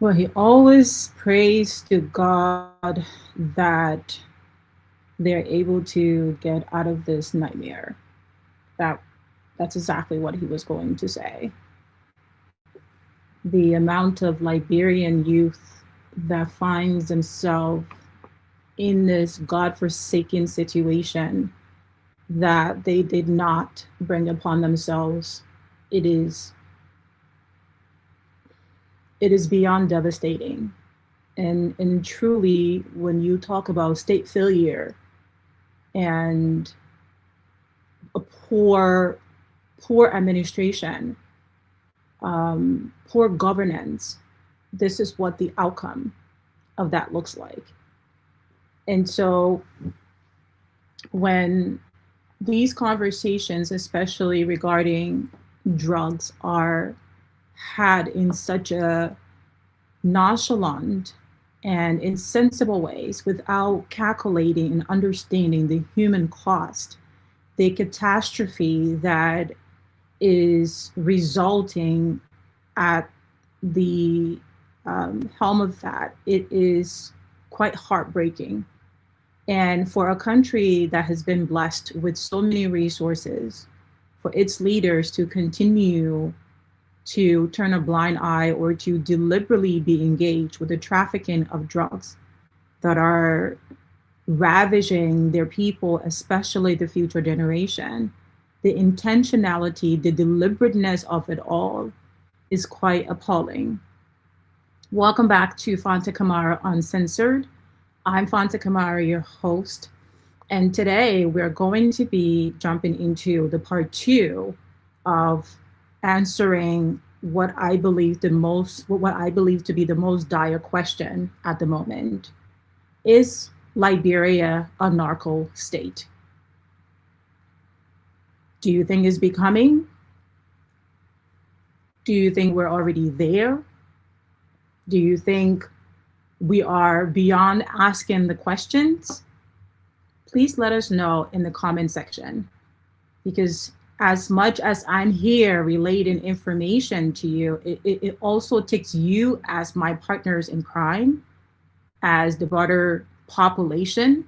Well, he always prays to God that they're able to get out of this nightmare. That that's exactly what he was going to say. The amount of Liberian youth that finds themselves in this godforsaken situation that they did not bring upon themselves, it is it is beyond devastating. And truly, when you talk about state failure and a poor administration, poor governance, this is what the outcome of that looks like. And so when these conversations, especially regarding drugs, are had in such a nonchalant and insensible ways without calculating and understanding the human cost, the catastrophe that is resulting at the helm of that, it is quite heartbreaking. And for a country that has been blessed with so many resources, for its leaders to continue to turn a blind eye or to deliberately be engaged with the trafficking of drugs that are ravaging their people, especially the future generation, the intentionality, the deliberateness of it all is quite appalling. Welcome back to Fanta Kamara Uncensored. I'm Fanta Kamara, your host, and today we're going to be jumping into the part 2 of answering what I believe to be the most dire question at the moment. Is Liberia a narco state? Do you think it's becoming? Do you think we're already there? Do you think we are beyond asking the questions? Please let us know in the comment section, because as much as I'm here relating information to you, it also takes you as my partners in crime, as the broader population,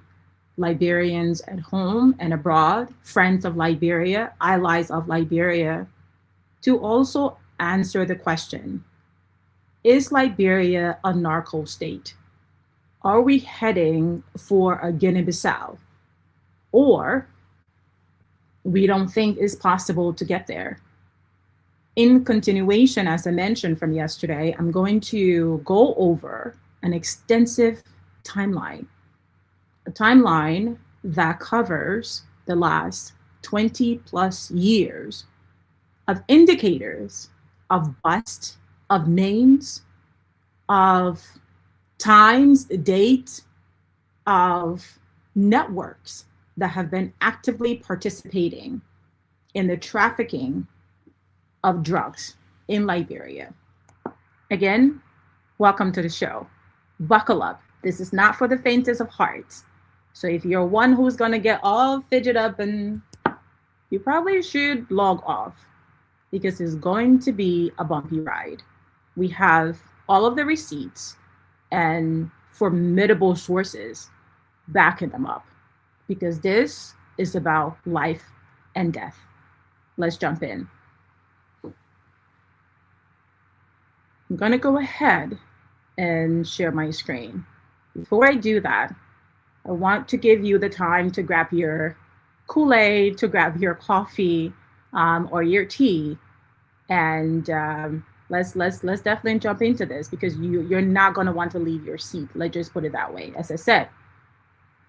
Liberians at home and abroad, friends of Liberia, allies of Liberia, to also answer the question, is Liberia a narco state? Are we heading for a Guinea-Bissau? Or we don't think it's possible to get there? In continuation, as I mentioned from yesterday, I'm going to go over an extensive timeline, a timeline that covers the last 20 plus years of indicators of bust, of names, of times, dates, of networks that have been actively participating in the trafficking of drugs in Liberia. Again, welcome to the show. Buckle up. This is not for the faintest of hearts. So if you're one who's gonna get all fidget up, and you probably should log off, because it's going to be a bumpy ride. We have all of the receipts and formidable sources backing them up, because this is about life and death. Let's jump in. I'm gonna go ahead and share my screen. Before I do that, I want to give you the time to grab your Kool-Aid, to grab your coffee, or your tea, and let's definitely jump into this, because you're not gonna want to leave your seat. Let's just put it that way. As I said,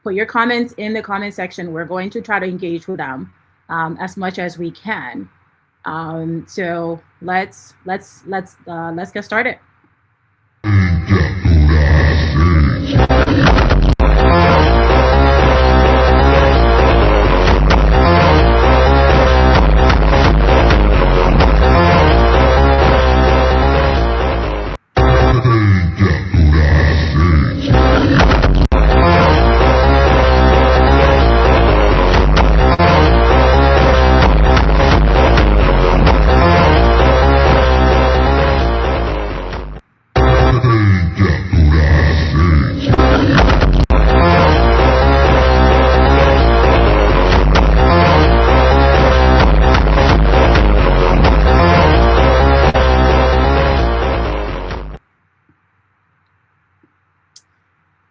put your comments in the comment section. We're going to try to engage with them as much as we can. So let's get started.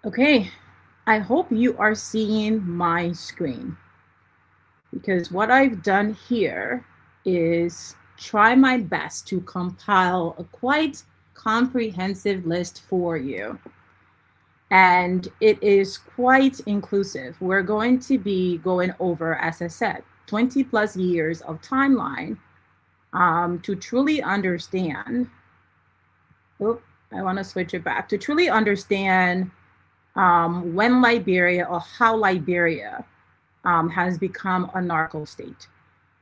Okay, I hope you are seeing my screen, because what I've done here is try my best to compile a quite comprehensive list for you. And it is quite inclusive. We're going to be going over, as I said, 20 plus years of timeline to truly understand. Oh, I want to switch it back to truly understand when Liberia, or how Liberia has become a narco state.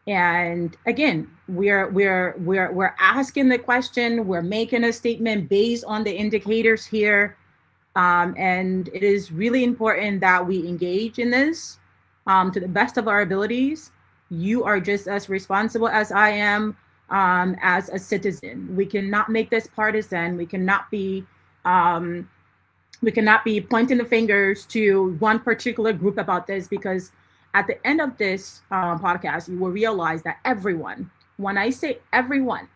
And again, we're asking the question, we're making a statement based on the indicators here. And it is really important that we engage in this to the best of our abilities. You are just as responsible as I am as a citizen. We cannot make this partisan. We cannot be pointing the fingers to one particular group about this, because at the end of this podcast, you will realize that everyone, when I say everyone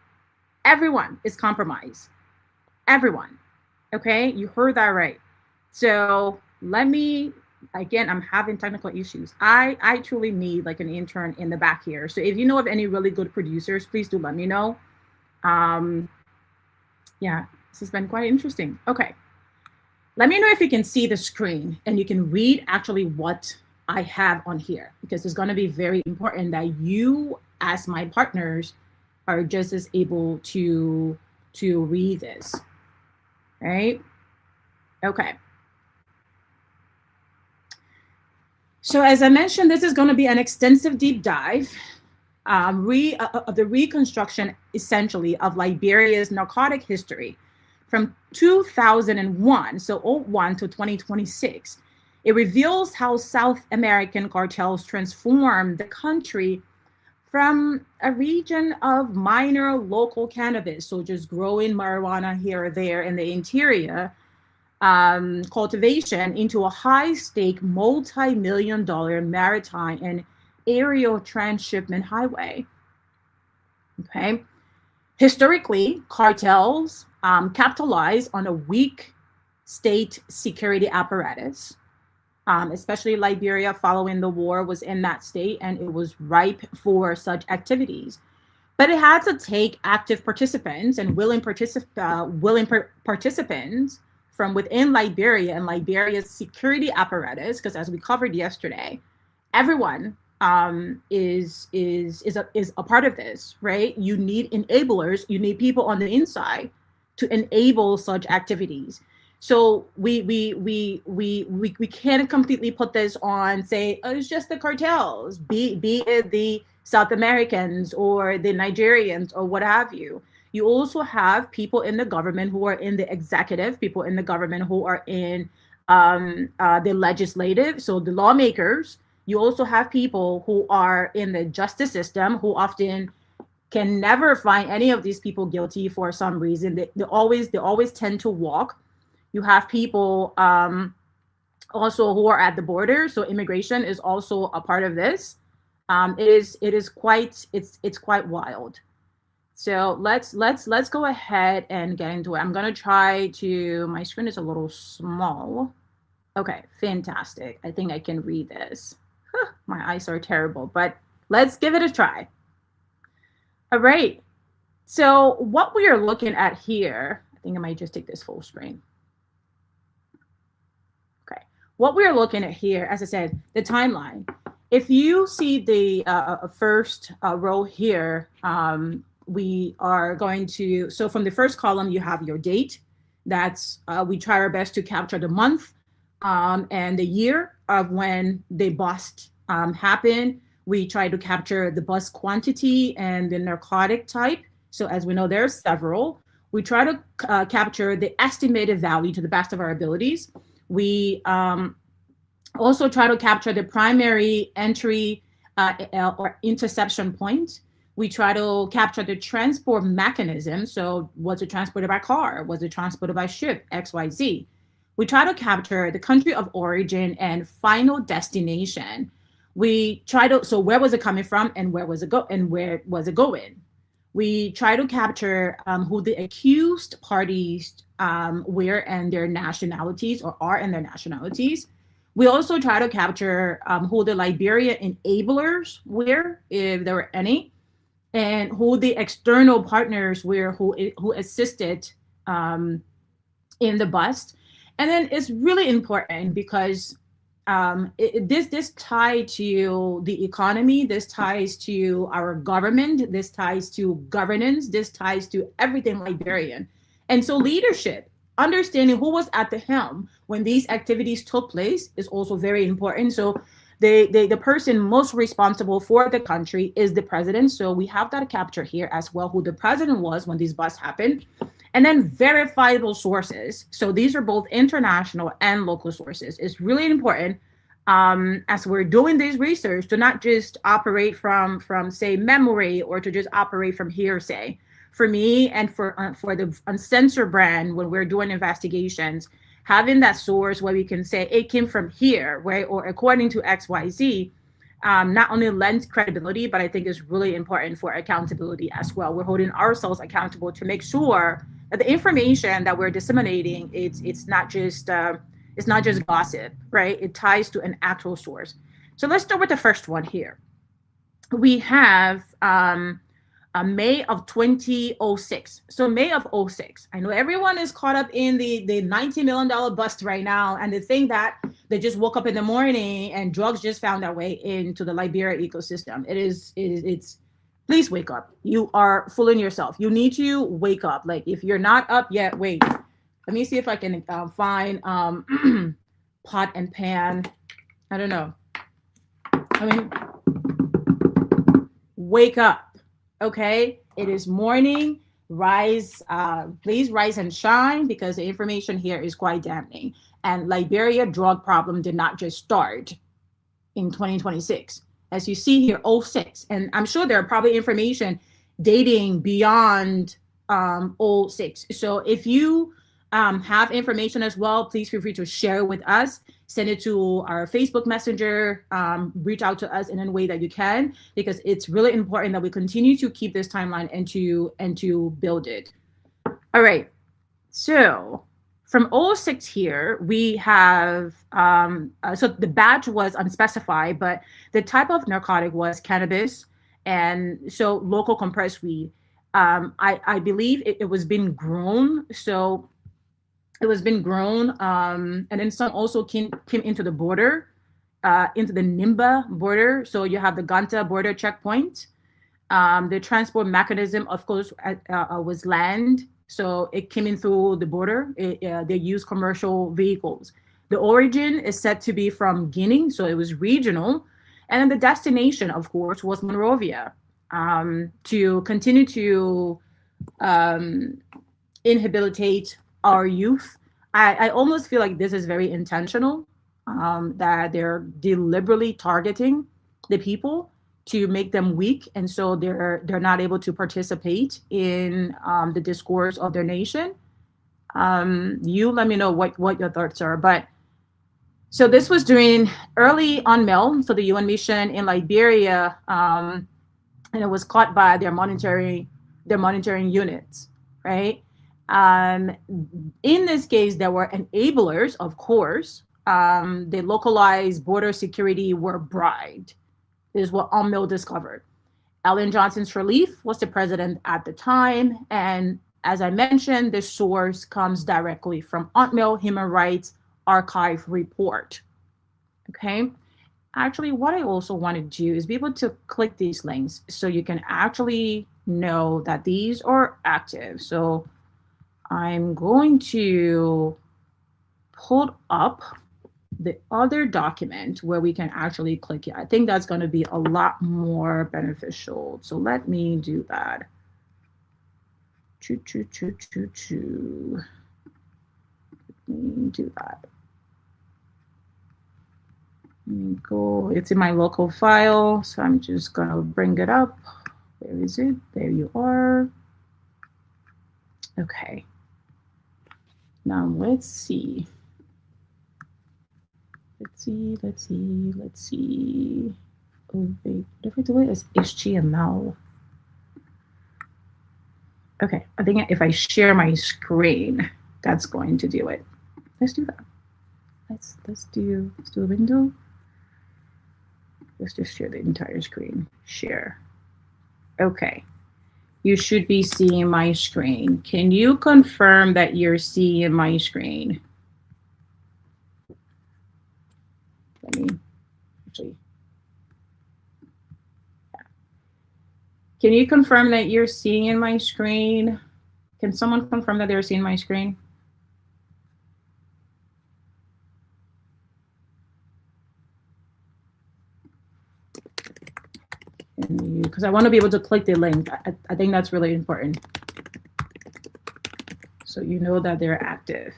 is compromised. Everyone. Okay, you heard that right. So let me, again, I'm having technical issues. I truly need like an intern in the back here. So if you know of any really good producers, please do let me know. Yeah, this has been quite interesting. Okay. Let me know if you can see the screen and you can read actually what I have on here, because it's going to be very important that you, as my partners, are just as able to read this. Right? Okay. So as I mentioned, this is going to be an extensive deep dive of the reconstruction, essentially, of Liberia's narcotic history from 2001, so 01 to 2026. It reveals how South American cartels transformed the country from a region of minor local cannabis, so just growing marijuana here or there in the interior, cultivation, into a high-stake, multi-million-dollar maritime and aerial transshipment highway. Okay. Historically, cartels capitalize on a weak state security apparatus. Especially Liberia, following the war, was in that state, and it was ripe for such activities. But it had to take active participants and willing participants from within Liberia and Liberia's security apparatus, because as we covered yesterday, everyone is a part of this, right? You need enablers, you need people on the inside to enable such activities. So we can't completely put this on, say, oh, it's just the cartels, be it the South Americans or the Nigerians or what have you. You also have people in the government who are in the executive, people in the government who are in the legislative, so the lawmakers. You also have people who are in the justice system, who often can never find any of these people guilty for some reason. They always tend to walk. You have people also who are at the border, so immigration is also a part of this. It is quite wild. So let's go ahead and get into it. I'm gonna try to. My screen is a little small. Okay, fantastic. I think I can read this. My eyes are terrible, but let's give it a try. All right. So what we are looking at here, I think I might just take this full screen. Okay. What we're looking at here, as I said, the timeline. If you see the first row here, we are going to, so from the first column, you have your date. That's, we try our best to capture the month and the year of when the bust happened. We try to capture the bust quantity and the narcotic type. So as we know, there's several. We try to capture the estimated value to the best of our abilities. We also try to capture the primary entry or interception point. We try to capture the transport mechanism. So was it transported by car? Was it transported by ship? XYZ. We try to capture the country of origin and final destination. We try to, so where was it coming from and where was it going? We try to capture who the accused parties were and their nationalities or are and their nationalities. We also try to capture who the Liberian enablers were, if there were any, and who the external partners were who assisted in the bust. And then it's really important because this ties to the economy, this ties to our government, this ties to governance, this ties to everything Liberian. And so leadership, understanding who was at the helm when these activities took place is also very important. So the person most responsible for the country is the president. So we have that capture here as well, who the president was when these busts happened. And then verifiable sources. So these are both international and local sources. It's really important as we're doing this research to not just operate from say memory or to just operate from hearsay. For me and for the Uncensored brand, when we're doing investigations, having that source where we can say it came from here, right, or according to XYZ, not only lends credibility, but I think is really important for accountability as well. We're holding ourselves accountable to make sure that the information that we're disseminating, it's not just gossip, right? It ties to an actual source. So let's start with the first one here. We have May of 2006. So May of 06. I know everyone is caught up in the $90 million bust right now, and they think that they just woke up in the morning and drugs just found their way into the Liberia ecosystem. It's please wake up. You are fooling yourself. You need to wake up. Like if you're not up yet, wait. Let me see if I can find pot and pan. I don't know. I mean, wake up, okay? It is morning. Rise, please rise and shine, because the information here is quite damning. And Liberia drug problem did not just start in 2026. As you see here, 06. And I'm sure there are probably information dating beyond 06. So if you have information as well, please feel free to share it with us. Send it to our Facebook Messenger, reach out to us in any way that you can, because it's really important that we continue to keep this timeline and to build it. All right, so from 06 here, we have, so the batch was unspecified, but the type of narcotic was cannabis, and so local compressed weed. I believe it was being grown, so it was being grown, and then some also came into the border, into the Nimba border. So you have the Ganta border checkpoint. The transport mechanism, of course, was land. So it came in through the border. They used commercial vehicles. The origin is said to be from Guinea, so it was regional. And then the destination, of course, was Monrovia, to continue to inhabilitate our youth. I almost feel like this is very intentional, that they're deliberately targeting the people to make them weak, and so they're not able to participate in the discourse of their nation. You let me know what your thoughts are. But so this was during early UNMIL, so the UN mission in Liberia, and it was caught by their monitoring units, right? In this case, there were enablers, of course. The localized border security were bribed. Is what UNMIL discovered. Ellen Johnson Sirleaf was the president at the time, and as I mentioned, the source comes directly from UNMIL Human Rights Archive report. Okay. Actually, what I also want to do is be able to click these links so you can actually know that these are active. So I'm going to pull up the other document where we can actually click it. I think that's going to be a lot more beneficial. So let me do that. Let me do that. Let me go. It's in my local file, so I'm just going to bring it up. Where is it? There you are. Okay. Now let's see. Let's see. Oh, wait, what if I do it as HTML? Okay, I think if I share my screen, that's going to do it. Let's do that. Let's do a window. Let's just share the entire screen. Share. Okay. You should be seeing my screen. Can you confirm that you're seeing my screen? Let me actually. Yeah. Can you confirm that you're seeing my screen? Can someone confirm that they're seeing my screen? Because I want to be able to click the link. I think that's really important. So you know that they're active.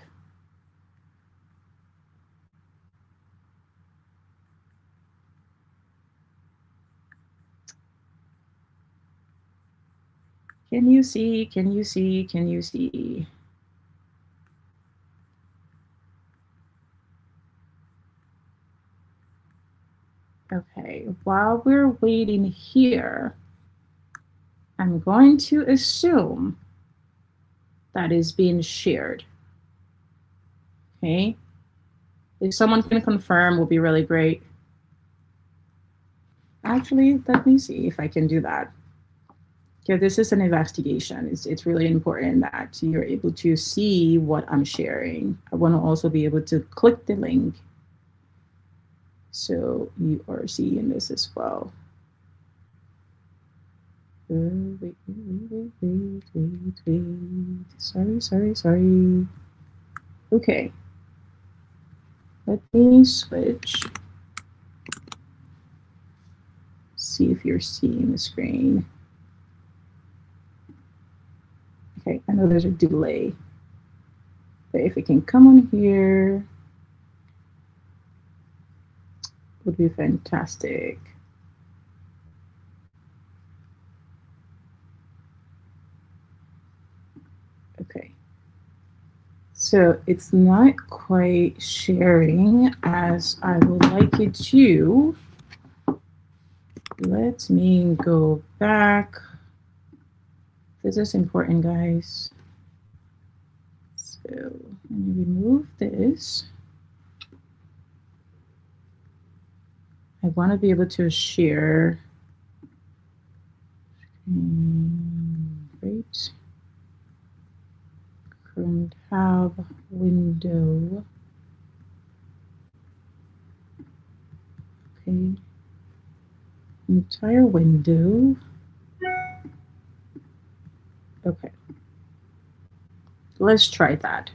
Can you see? Can you see? Can you see? Okay, while we're waiting here, I'm going to assume that is being shared. Okay, if someone can confirm, will be really great. Actually, let me see if I can do that. Because this is an investigation. It's really important that you're able to see what I'm sharing. I want to also be able to click the link so you are seeing this as well. Wait. Sorry. Okay. Let me switch. See if you're seeing the screen. Okay, I know there's a delay. But if it can come on here, would be fantastic. Okay. So it's not quite sharing as I would like it to. Let me go back. This is important, guys. So let me remove this. I want to be able to share. Great. Chrome tab, window. Okay. Entire window. Okay. Let's try that.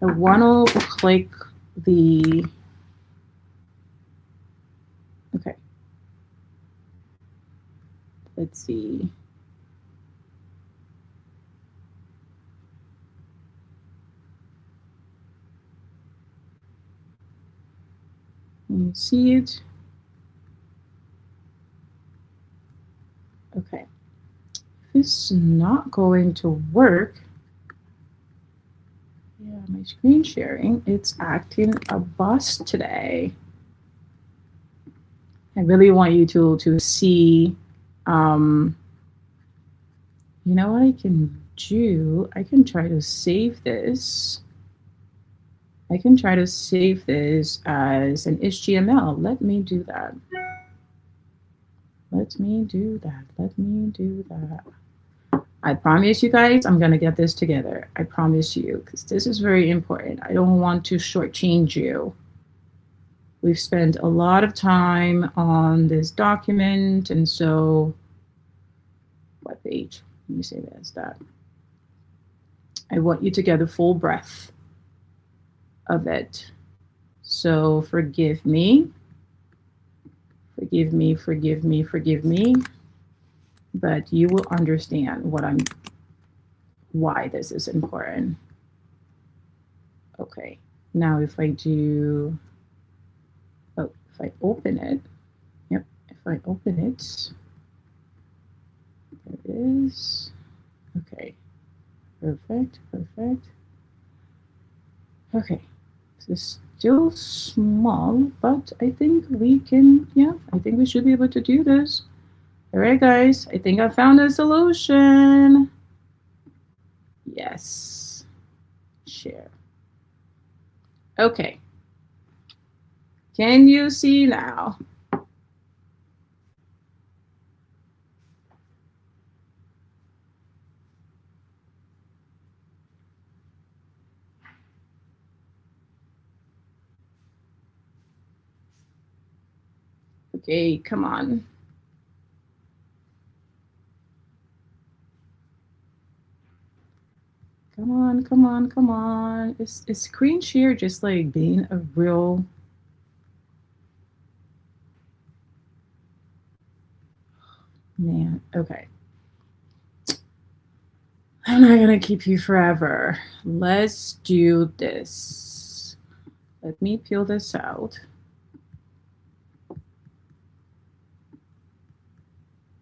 I want to click the. Okay. Let's see. You see it? Okay. If it's not going to work, yeah, my screen sharing, it's acting a bust today. I really want you to see, you know what I can do? I can try to save this. I can try to save this as an HTML. Let me do that. Let me do that. I promise you guys, I'm going to get this together. I promise you, because this is very important. I don't want to shortchange you. We've spent a lot of time on this document, and so, what page? Let me say that's that. I want you to get the full breadth of it. So forgive me. Forgive me. But you will understand why this is important. Okay, now if I do, if I open it, yep, if I open it, there it is. Okay, perfect. Okay, this is still small, but I think we can, yeah, I think we should be able to do this. All right, guys, I think I found a solution. Yes. Share. Okay. Can you see now? Okay, come on. Come on, come on, come on. Is screen share just like being a real man? Okay. I'm not gonna keep you forever. Let's do this. Let me peel this out.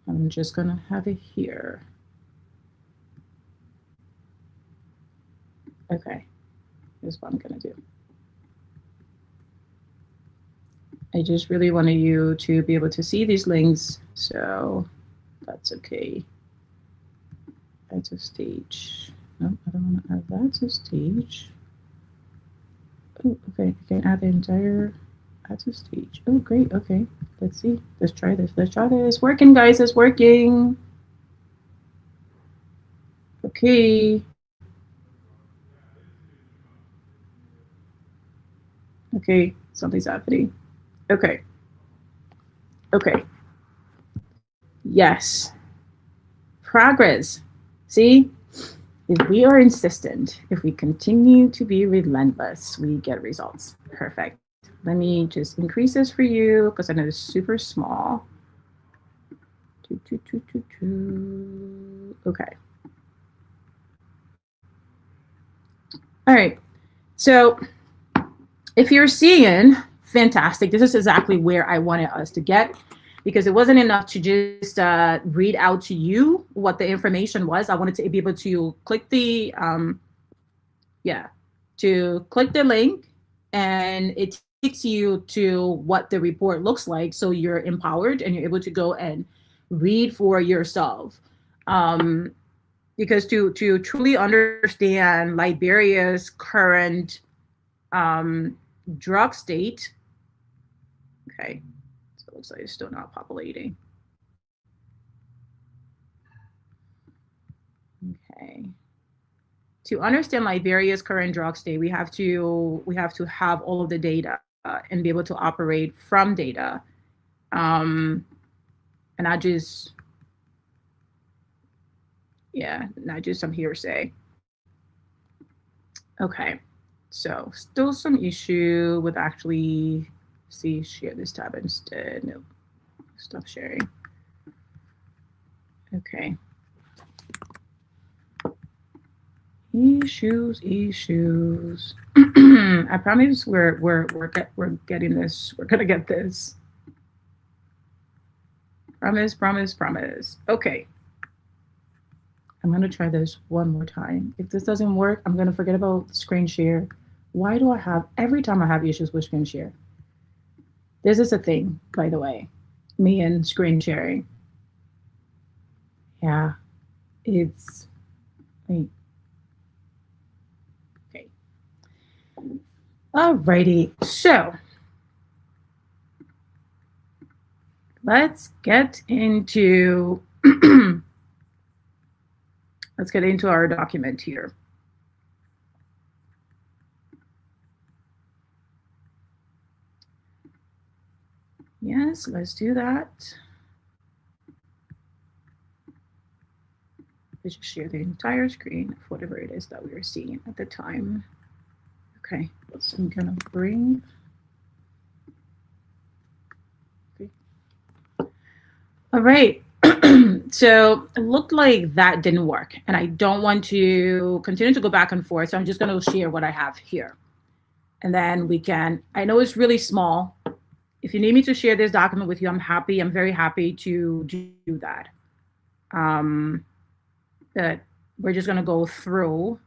I'm just gonna have it here. Okay, here's what I'm gonna do. I just really wanted you to be able to see these links, so that's okay. Add to stage. No, I don't want to add that to stage. Oh, okay, I can add the entire add to stage. Oh, great, okay. Let's see. Let's try this. Let's try this. Working, guys, it's working. Okay. Okay, something's happening. Okay. Okay. Yes. Progress. See? If we are insistent, if we continue to be relentless, we get results. Perfect. Let me just increase this for you because I know it's super small. Okay. All right. So if you're seeing, fantastic. This is exactly where I wanted us to get, because it wasn't enough to just read out to you what the information was. I wanted to be able to click the, to click the link, and it takes you to what the report looks like. So you're empowered and you're able to go and read for yourself. Because to truly understand Liberia's current drug state, okay, so it looks like it's still not populating. Okay. To understand Liberia's current drug state, we have to have all of the data and be able to operate from data, and not just not just some hearsay. Okay, so still some issue with actually share this tab instead. No, stop sharing. Okay. Issues. I promise we're getting this. We're gonna get this. Promise. Okay. I'm gonna try this one more time. If this doesn't work, I'm gonna forget about screen share. Why do I have every time I have issues with screen share? This is a thing, by the way. Me and screen sharing. Yeah, it's wait. Okay. Alrighty, so let's get into our document here. Yes, let's do that. Let's just share the entire screen of whatever it is that we are seeing at the time. Okay, so I'm gonna bring. Okay. All right. So it looked like that didn't work, and I don't want to continue to go back and forth. So I'm just going to share what I have here, and then we can. I know it's really small. If you need me to share this document with you, I'm happy. I'm very happy to do that. But we're just going to go through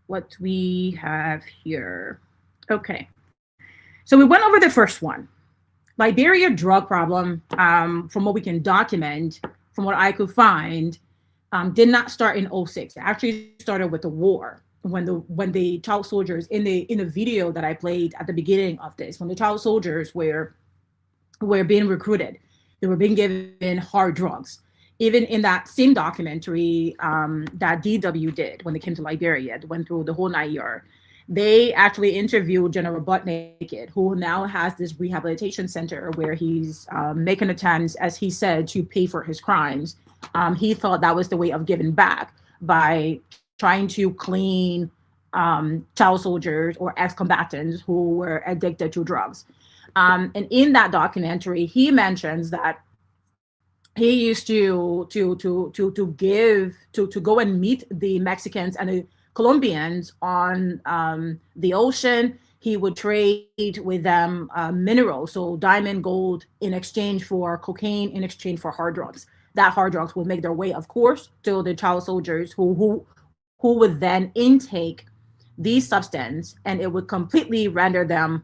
what we have here. Okay. So we went over the first one. Liberia drug problem, from what we can document, from what I could find, did not start in '06. It actually started with the war, when the child soldiers, in the video that I played at the beginning of this, when the child soldiers were being recruited, they were being given hard drugs. Even in that same documentary that DW did when they came to Liberia, they went through the whole 9 year. They actually interviewed General Butt Naked, who now has this rehabilitation center where he's making attempts, as he said, to pay for his crimes. He thought that was the way of giving back, by trying to clean child soldiers or ex-combatants who were addicted to drugs. And in that documentary, he mentions that he used to go and meet the Mexicans and the Colombians on the ocean. He would trade with them minerals, so diamond, gold, in exchange for cocaine, in exchange for hard drugs. That hard drugs would make their way, of course, to the child soldiers, who would then intake these substances, and it would completely render them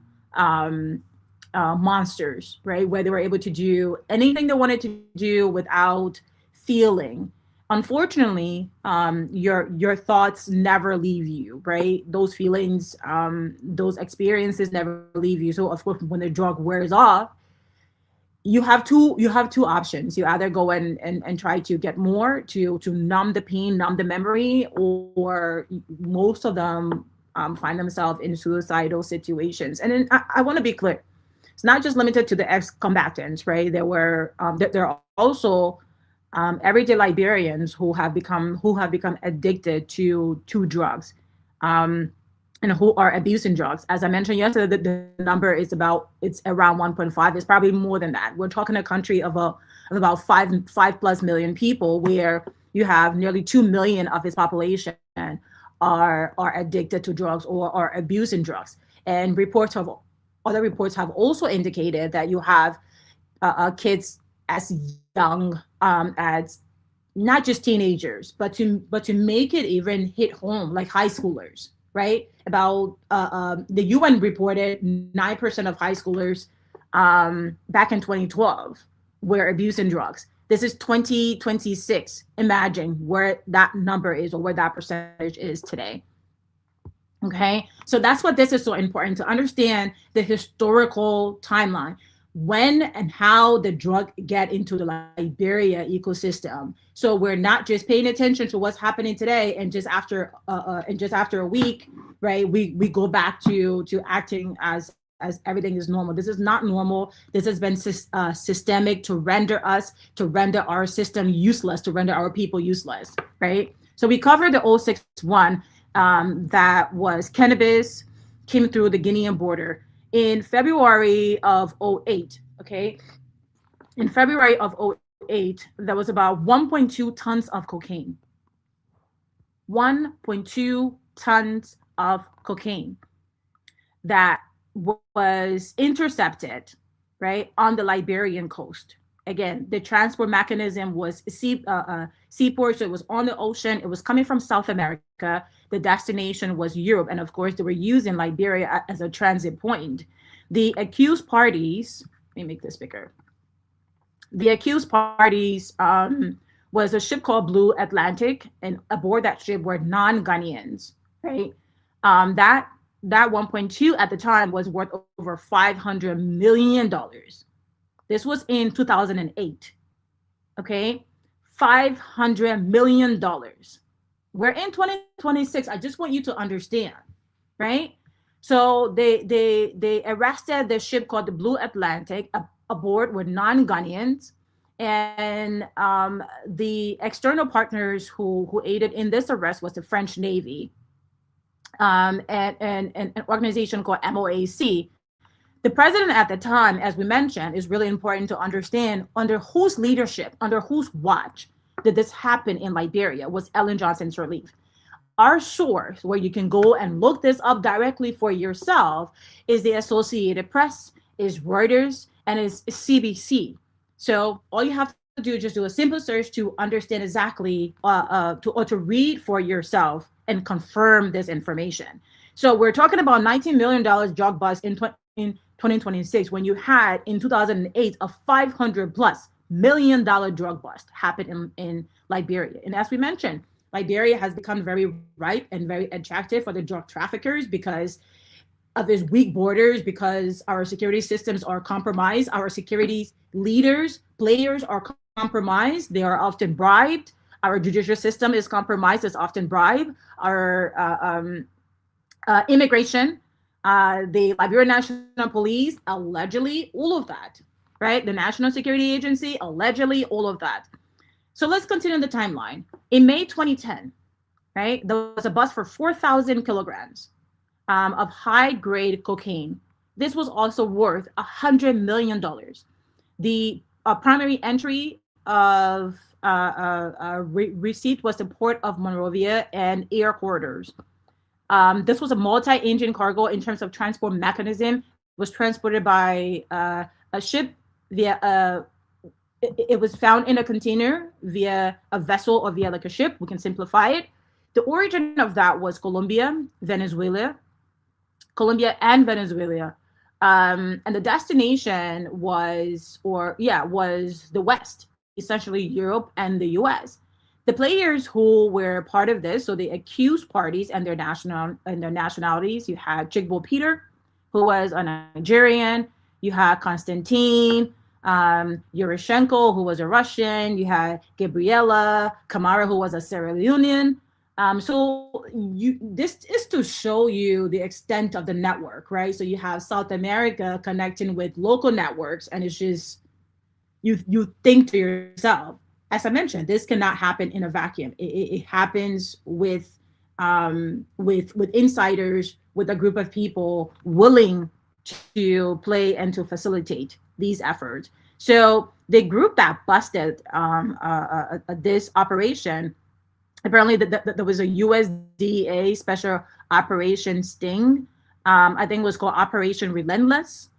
monsters, right? Where they were able to do anything they wanted to do without feeling. Unfortunately, your thoughts never leave you, right? Those feelings, those experiences never leave you. So of course, when the drug wears off, you have two options. You either go and try to get more to numb the pain, numb the memory, or most of them find themselves in suicidal situations. And then I want to be clear. It's not just limited to the ex-combatants, right? There are also everyday Liberians who have become addicted to drugs, and who are abusing drugs. As I mentioned yesterday, the number is it's around 1.5. It's probably more than that. We're talking a country of about 5+ million people, where you have nearly 2 million of its population are addicted to drugs or are abusing drugs. And other reports have also indicated that you have kids as young as not just teenagers, but to make it even hit home, like high schoolers, right? About the UN reported 9% of high schoolers back in 2012 were abusing drugs. This is 2026. Imagine where that number is, or where that percentage is today. Okay, so that's what this is so important to understand, the historical timeline, when and how the drug get into the Liberia ecosystem. So we're not just paying attention to what's happening today, and just after a week, right? We go back to acting as everything is normal. This is not normal. This has been systemic to render our system useless, to render our people useless, right? So we covered the 061 one. That was cannabis, came through the Guinean border in February of '08. Okay, in February of '08, there was about 1.2 tons of cocaine. 1.2 tons of cocaine that was intercepted, right, on the Liberian coast. Again, the transport mechanism was seaport, so it was on the ocean. It was coming from South America. The destination was Europe, and of course, they were using Liberia as a transit point. The accused parties, let me make this bigger. The accused parties was a ship called Blue Atlantic, and aboard that ship were non-Ghanaians, right? That 1.2 at the time was worth over $500 million. This was in 2008, okay? $500 million. We're in 2026. I just want you to understand, right? So they arrested the ship called the Blue Atlantic. Aboard were non-Ghanaians, and the external partners who aided in this arrest was the French Navy, and an organization called MOAC. The president at the time, as we mentioned, is really important to understand under whose leadership, under whose watch did this happen in Liberia, was Ellen Johnson Sirleaf. Our source, where you can go and look this up directly for yourself, is the Associated Press, is Reuters, and is CBC. So all you have to do is just do a simple search to understand exactly, to read for yourself and confirm this information. So we're talking about $19 million drug bust in 2026, when you had in 2008 a $500+ million drug bust happened in Liberia. And as we mentioned, Liberia has become very ripe and very attractive for the drug traffickers because of its weak borders, because our security systems are compromised, our security leaders, players are compromised, they are often bribed, our judicial system is compromised, it's often bribed, our immigration, the Liberian National Police, allegedly, all of that, right? The National Security Agency, allegedly, all of that. So let's continue the timeline. In May 2010, right, there was a bust for 4,000 kilograms of high-grade cocaine. This was also worth $100 million. The primary entry of receipt was the port of Monrovia and air corridors. This was a multi-engine cargo in terms of transport mechanism. It was transported by a ship via it was found in a container via a vessel or via like a ship. We can simplify it. The origin of that was Colombia and Venezuela. And the destination was the West, essentially Europe and the US. The players who were part of this, so the accused parties and their nationalities, you had Chigbo Peter, who was a Nigerian, you had Konstantin Yurishenko, who was a Russian, you had Gabriela Kamara, who was a Sierra Leonean. This is to show you the extent of the network, right? So you have South America connecting with local networks, and it's just you think to yourself, as I mentioned, this cannot happen in a vacuum. It happens with insiders, with a group of people willing to play and to facilitate these efforts. So the group that busted this operation, apparently there was a USDA special operation sting. I think it was called Operation Relentless,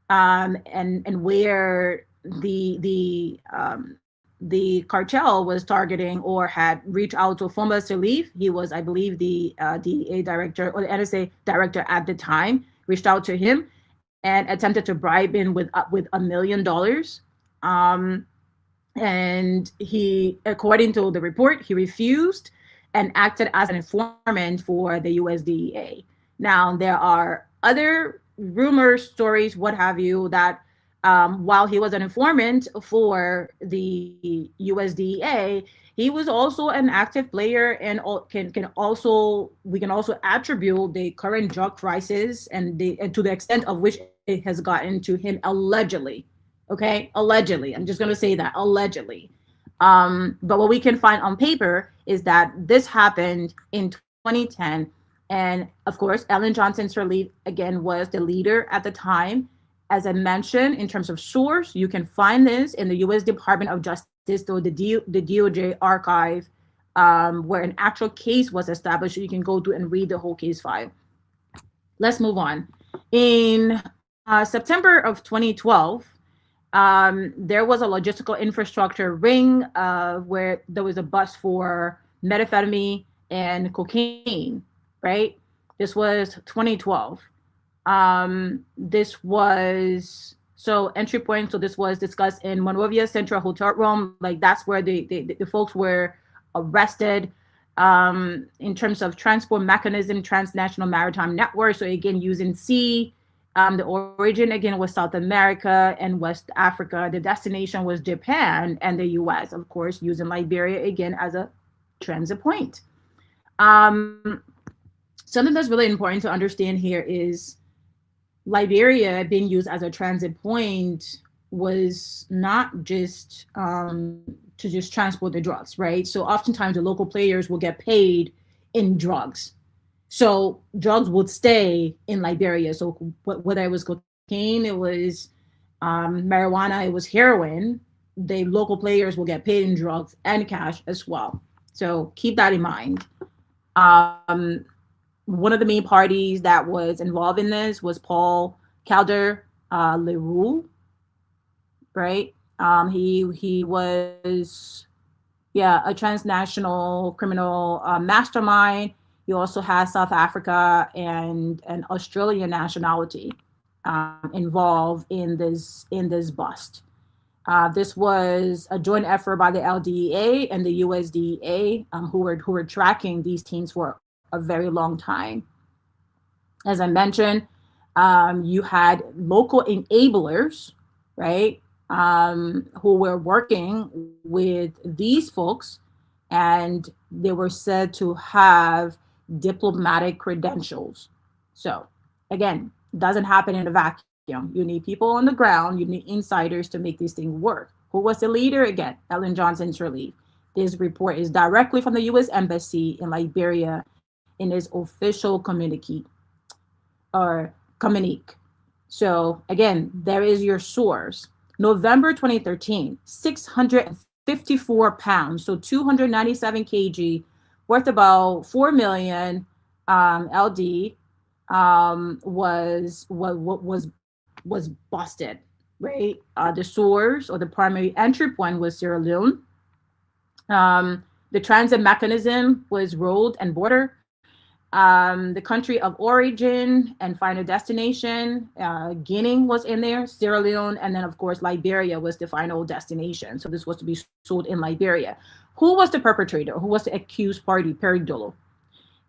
and where the cartel was targeting or had reached out to former Sirleaf. He was, I believe, the DEA director or the NSA director at the time, reached out to him and attempted to bribe him with $1 million. And he, according to the report, he refused and acted as an informant for the USDA. Now, there are other rumors, stories, what have you, that while he was an informant for the USDA, he was also an active player, and we can also attribute the current drug crisis and to the extent of which it has gotten to him allegedly. Okay, allegedly. I'm just going to say that, allegedly. But what we can find on paper is that this happened in 2010, and of course, Ellen Johnson Sirleaf again was the leader at the time. As I mentioned, in terms of source, you can find this in the U.S. Department of Justice, or the DOJ archive, where an actual case was established. So you can go through and read the whole case file. Let's move on. In September of 2012, there was a logistical infrastructure ring where there was a bust for methamphetamine and cocaine, right? This was 2012. This was entry point. So this was discussed in Monrovia Central Hotel Room. Like that's where the folks were arrested. In terms of transport mechanism, transnational maritime network. So again, using sea. The origin again was South America and West Africa. The destination was Japan and the US, of course, using Liberia again as a transit point. Something that's really important to understand here is Liberia being used as a transit point was not just to just transport the drugs, right? So oftentimes the local players will get paid in drugs. So drugs would stay in Liberia. So whether it was cocaine, it was marijuana, it was heroin, the local players will get paid in drugs and cash as well. So keep that in mind. One of the main parties that was involved in this was Paul Calder Leroux, right? He was, a transnational criminal mastermind. He also has South Africa and an Australian nationality involved in this bust. This was a joint effort by the LDEA and the USDA, who were tracking these teams for a very long time. As I mentioned, you had local enablers, right, who were working with these folks, and they were said to have diplomatic credentials. So again, it doesn't happen in a vacuum. You need people on the ground, you need insiders to make these things work. Who was the leader? Again, Ellen Johnson Sirleaf. This report is directly from the US Embassy in Liberia in its official communique. So again, there is your source. November 2013, 654 pounds, so 297 kg, worth about 4 million LD, was busted, right? The source or the primary entry point was Sierra Leone. The transit mechanism was road and border. The country of origin and final destination, Guinea was in there, Sierra Leone, and then of course Liberia was the final destination. So this was to be sold in Liberia. Who was the perpetrator? Who was the accused party? Peridolo.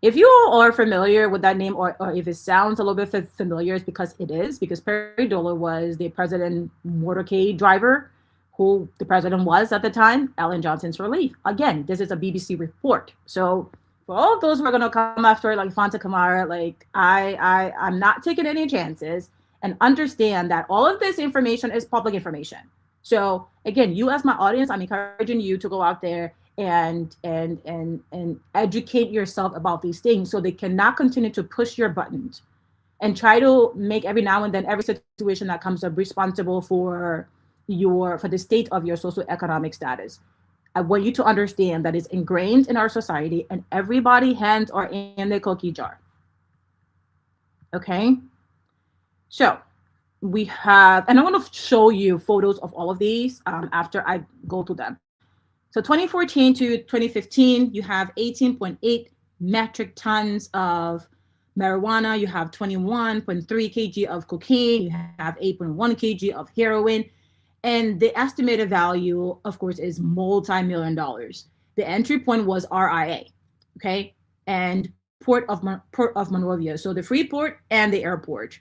If you all are familiar with that name, or if it sounds a little bit familiar, it's because it is, because Peridolo was the President motorcade driver, who the president was at the time, Ellen Johnson Sirleaf. Again, this is a BBC report. So for all of those who are going to come after, like Fanta Kamara, like I'm not taking any chances, and understand that all of this information is public information. So again, you as my audience, I'm encouraging you to go out there and educate yourself about these things, so they cannot continue to push your buttons and try to make every now and then every situation that comes up responsible for the state of your socioeconomic status. I want you to understand that it's ingrained in our society, and everybody's hands are in the cookie jar. Okay? So we have, and I want to show you photos of all of these after I go through them. So 2014 to 2015, you have 18.8 metric tons of marijuana. You have 21.3 kg of cocaine. You have 8.1 kg of heroin. And the estimated value, of course, is multi-million dollars. The entry point was RIA, okay, and Port of Monrovia, so the free port and the airport.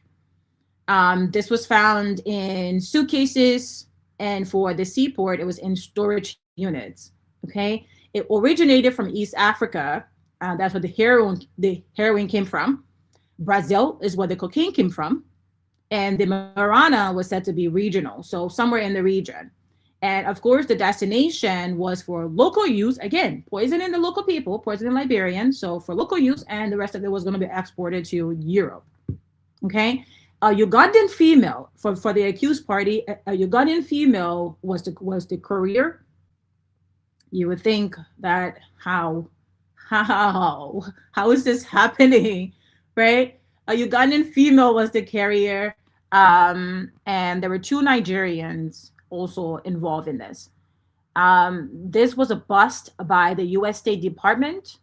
This was found in suitcases, and for the seaport, it was in storage units, okay? It originated from East Africa. That's where the heroin came from. Brazil is where the cocaine came from. And the marijuana was said to be regional, so somewhere in the region. And of course, the destination was for local use. Again, poisoning the local people, poisoning Liberians. So for local use, and the rest of it was going to be exported to Europe. Okay, a Ugandan female for the accused party. A Ugandan female was the courier. You would think that how is this happening, right? A Ugandan female was the carrier, and there were 2 Nigerians also involved in this. This was a bust by the U.S. State Department,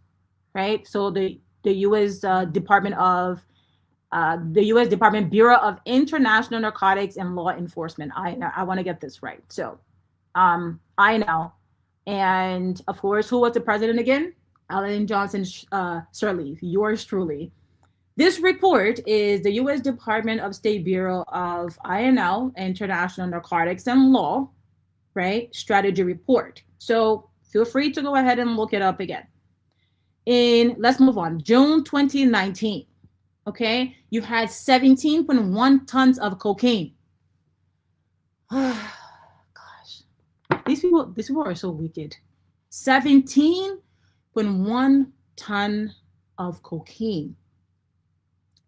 right? So the U.S. Department Bureau of International Narcotics and Law Enforcement. I want to get this right. So I know. And of course, who was the president again? Ellen Johnson Sirleaf, yours truly. This report is the U.S. Department of State Bureau of INL, International Narcotics and Law, right? Strategy report. So feel free to go ahead and look it up again. Let's move on. June 2019, okay? You had 17.1 tons of cocaine. These people are so wicked. 17.1 ton of cocaine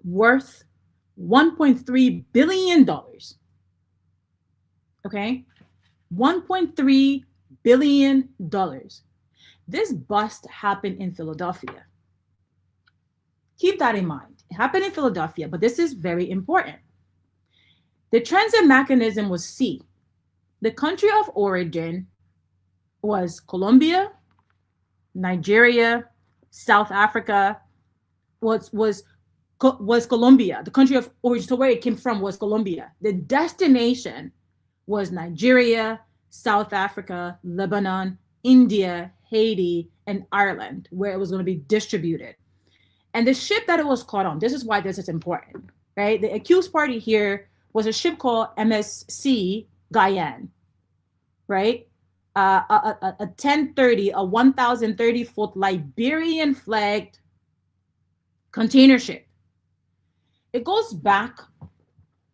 worth $1.3 billion. Okay? $1.3 billion. This bust happened in Philadelphia. Keep that in mind. It happened in Philadelphia, but this is very important. The transit mechanism was C. The country of origin was Colombia, Nigeria, South Africa, was Colombia. The country of origin, so where it came from was Colombia. The destination was Nigeria, South Africa, Lebanon, India, Haiti, and Ireland, where it was going to be distributed. And the ship that it was caught on, this is why this is important, right? The accused party here was a ship called MSC Guyane, right? A 1030, a 1,030-foot Liberian flagged container ship. It goes back.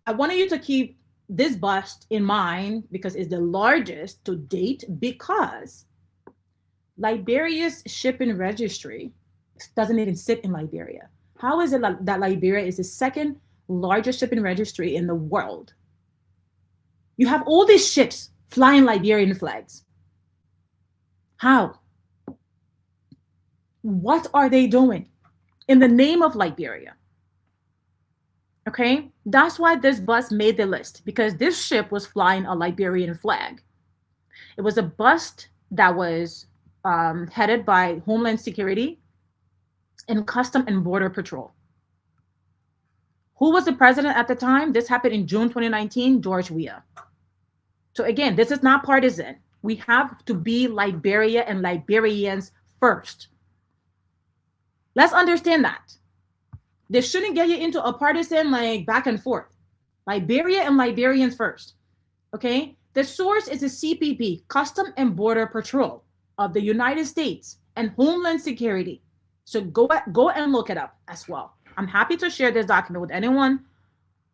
I wanted you to keep this bust in mind because it's the largest to date, because Liberia's shipping registry doesn't even sit in Liberia. How is it that Liberia is the second largest shipping registry in the world? You have all these ships flying Liberian flags. How? What are they doing in the name of Liberia? Okay, that's why this bus made the list, because this ship was flying a Liberian flag. It was a bus that was headed by Homeland Security and Custom and Border Patrol. Who was the president at the time? This happened in June 2019, George Weah. So again, this is not partisan. We have to be Liberia and Liberians first. Let's understand that. This shouldn't get you into a partisan like back and forth. Liberia and Liberians first. Okay? The source is the CBP, Custom and Border Patrol of the United States, and Homeland Security. So go and look it up as well. I'm happy to share this document with anyone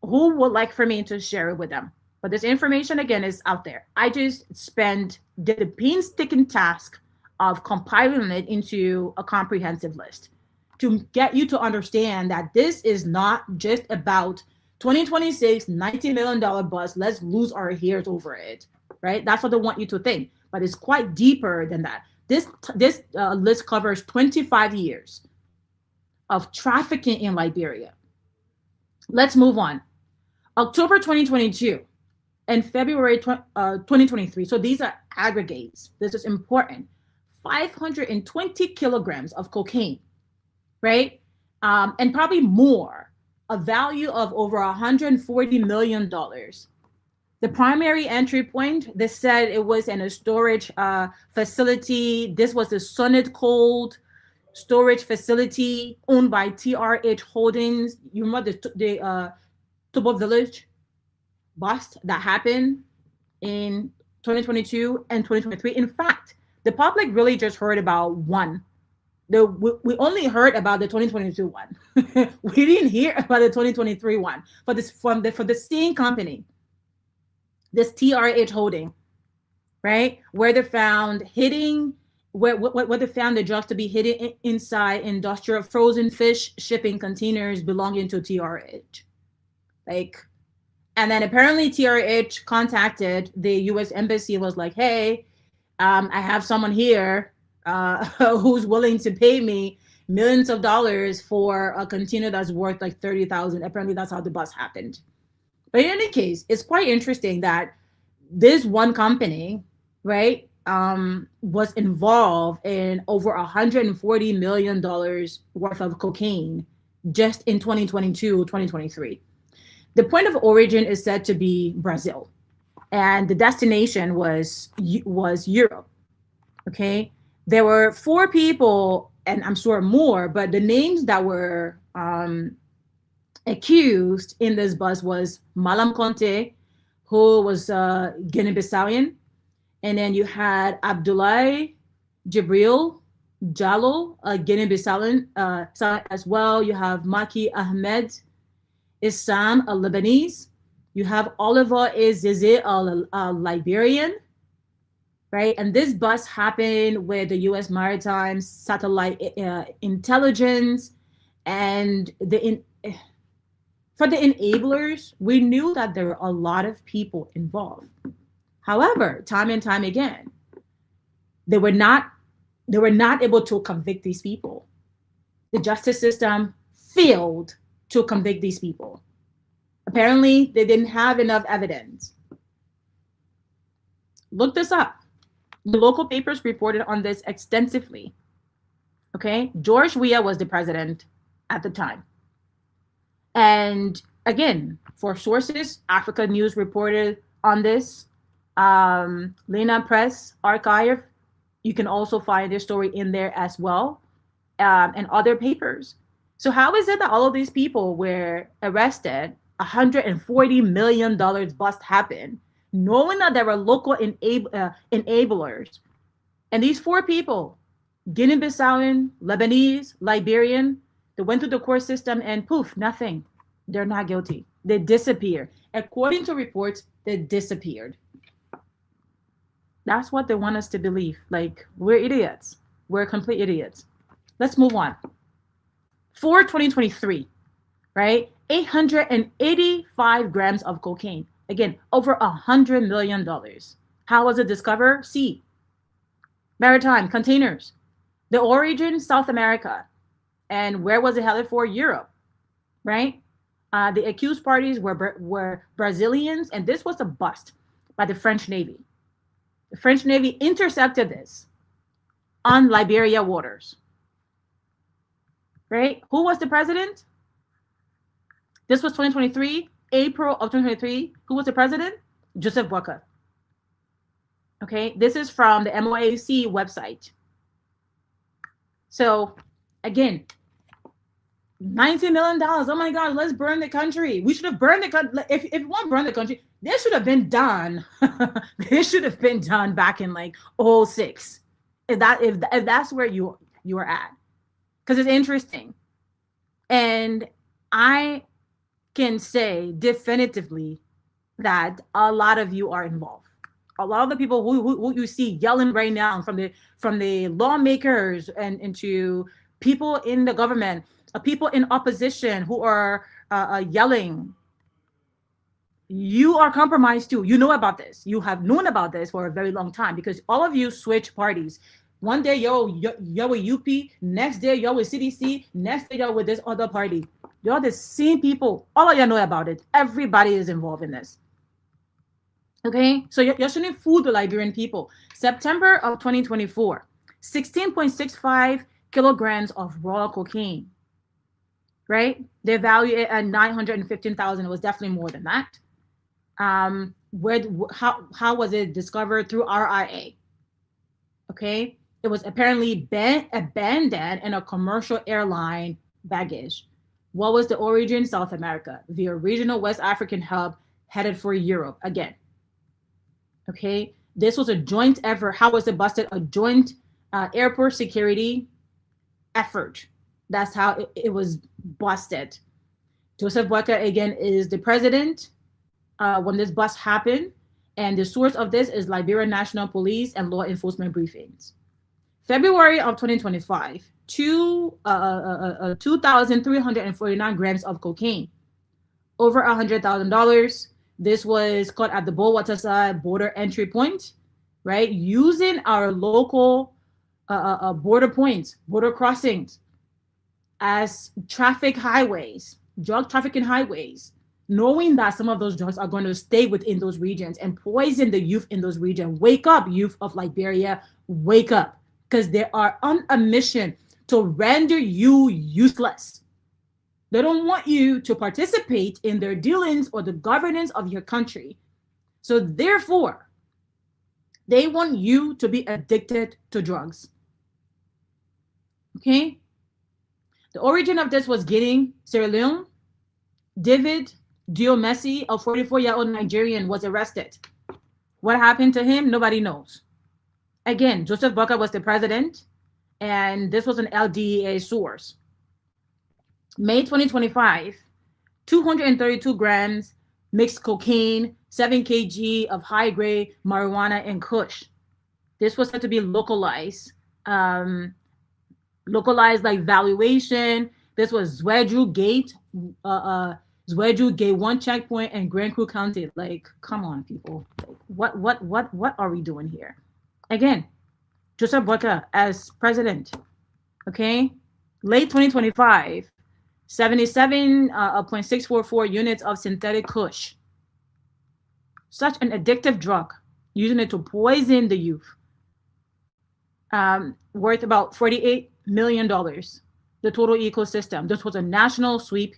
who would like for me to share it with them. But this information, again, is out there. I just did the painstaking task of compiling it into a comprehensive list to get you to understand that this is not just about 2026 $90 million bus. Let's lose our hairs over it, right? That's what they want you to think. But it's quite deeper than that. This list covers 25 years of trafficking in Liberia. Let's move on. October 2022 and February 2023. So these are aggregates. This is important. 520 kilograms of cocaine, right? And probably more, a value of over $140 million. The primary entry point, they said it was in a storage facility. This was a Sonnet Cold storage facility owned by TRH Holdings. You remember the Tobo Village bust that happened in 2022 and 2023. In fact, the public really just heard about one. We only heard about the 2022 one. We didn't hear about the 2023 one for the same company, this TRH Holding, right? Where they found where they found the drugs to be hidden inside industrial frozen fish shipping containers belonging to TRH. And then apparently TRH contacted the U.S. Embassy, was like, hey, I have someone here who's willing to pay me millions of dollars for a container that's worth like $30,000. Apparently that's how the bust happened. But in any case, it's quite interesting that this one company, right, was involved in over $140 million worth of cocaine just in 2022, 2023. The point of origin is said to be Brazil, and the destination was Europe. Okay, there were 4 people, and I'm sure more, but the names that were accused in this bus was Malam Conte, who was Guinea-Bissauan, and then you had Abdoulaye Jibril Jallo, a Guinea-Bissauan as well. You have Maki Ahmed Issam, a Lebanese. You have Oliver Ezize, a Liberian, right? And this bust happened with the U.S. Maritime Satellite Intelligence, and for the enablers, we knew that there were a lot of people involved. However, time and time again, they were not able to convict these people. The justice system failed to convict these people. Apparently, they didn't have enough evidence. Look this up. The local papers reported on this extensively. Okay, George Weah was the president at the time. And again, for sources, Africa News reported on this. Lena Press Archive, you can also find their story in there as well, and other papers. So how is it that all of these people were arrested? $140 million bust happened, knowing that there were local enablers. And these four people, Guinea-Bissaoan, Lebanese, Liberian, they went through the court system and poof, nothing. They're not guilty. They disappear. According to reports, they disappeared. That's what they want us to believe. Like, we're idiots. We're complete idiots. Let's move on. For 2023, right? 885 grams of cocaine. Again, over $100 million. How was it discovered? Sea, maritime, containers. The origin, South America. And where was it headed for? Europe, right? The accused parties were Brazilians, and this was a bust by the French Navy. The French Navy intercepted this on Liberia waters, right? Who was the president? This was 2023, April of 2023. Who was the president? Joseph Boakai. Okay, this is from the MOAC website. So again, $19 million. Oh my God, let's burn the country. We should have burned the country. If we want to burn the country, this should have been done. This should have been done back in like 2006. If that's where you are at. Because it's interesting. And I can say definitively that a lot of you are involved. A lot of the people who you see yelling right now, from the lawmakers and into people in the government, people in opposition who are yelling, you are compromised too. You know about this. You have known about this for a very long time, because all of you switch parties. One day y'all with UP, next day y'all with CDC, next day y'all with this other party. Y'all the same people. All of y'all know about it. Everybody is involved in this. Okay, so you shouldn't fool the Liberian people. September of 2024, 16.65 kilograms of raw cocaine, right? They value it at $915,000. It was definitely more than that. How was it discovered? Through RIA. Okay, it was apparently abandoned in a commercial airline baggage. What was the origin? South America, the original West African hub headed for Europe again. Okay, this was a joint effort. How was it busted? A joint airport security effort. That's how it was busted. Joseph Boakai, again, is the president when this bust happened. And the source of this is Liberian National Police and law enforcement briefings. February of 2025, 2,349 grams of cocaine, over $100,000. This was caught at the Bowatasa border entry point, right? Using our local border points, border crossings as traffic highways, drug trafficking highways, knowing that some of those drugs are going to stay within those regions and poison the youth in those regions. Wake up, youth of Liberia, wake up, because they are on a mission to render you useless. They don't want you to participate in their dealings or the governance of your country. So therefore, they want you to be addicted to drugs. Okay? The origin of this was Guinea, Sierra Leone. David Diomesi, a 44-year-old Nigerian, was arrested. What happened to him? Nobody knows. Again, Joseph Boakai was the president, and this was an LDEA source. May 2025, 232 grams mixed cocaine, 7 kg of high-grade marijuana and Kush. This was said to be localized like valuation. This was Zwedru Gate, Zwedru Gate 1 checkpoint in Grand Crew County. Like, come on, people. Like, what are we doing here? Again, Joseph Boakai as president. Okay, late 2025. 77.644 units of synthetic Kush. Such an addictive drug, using it to poison the youth. Worth about $48 million, the total ecosystem. This was a national sweep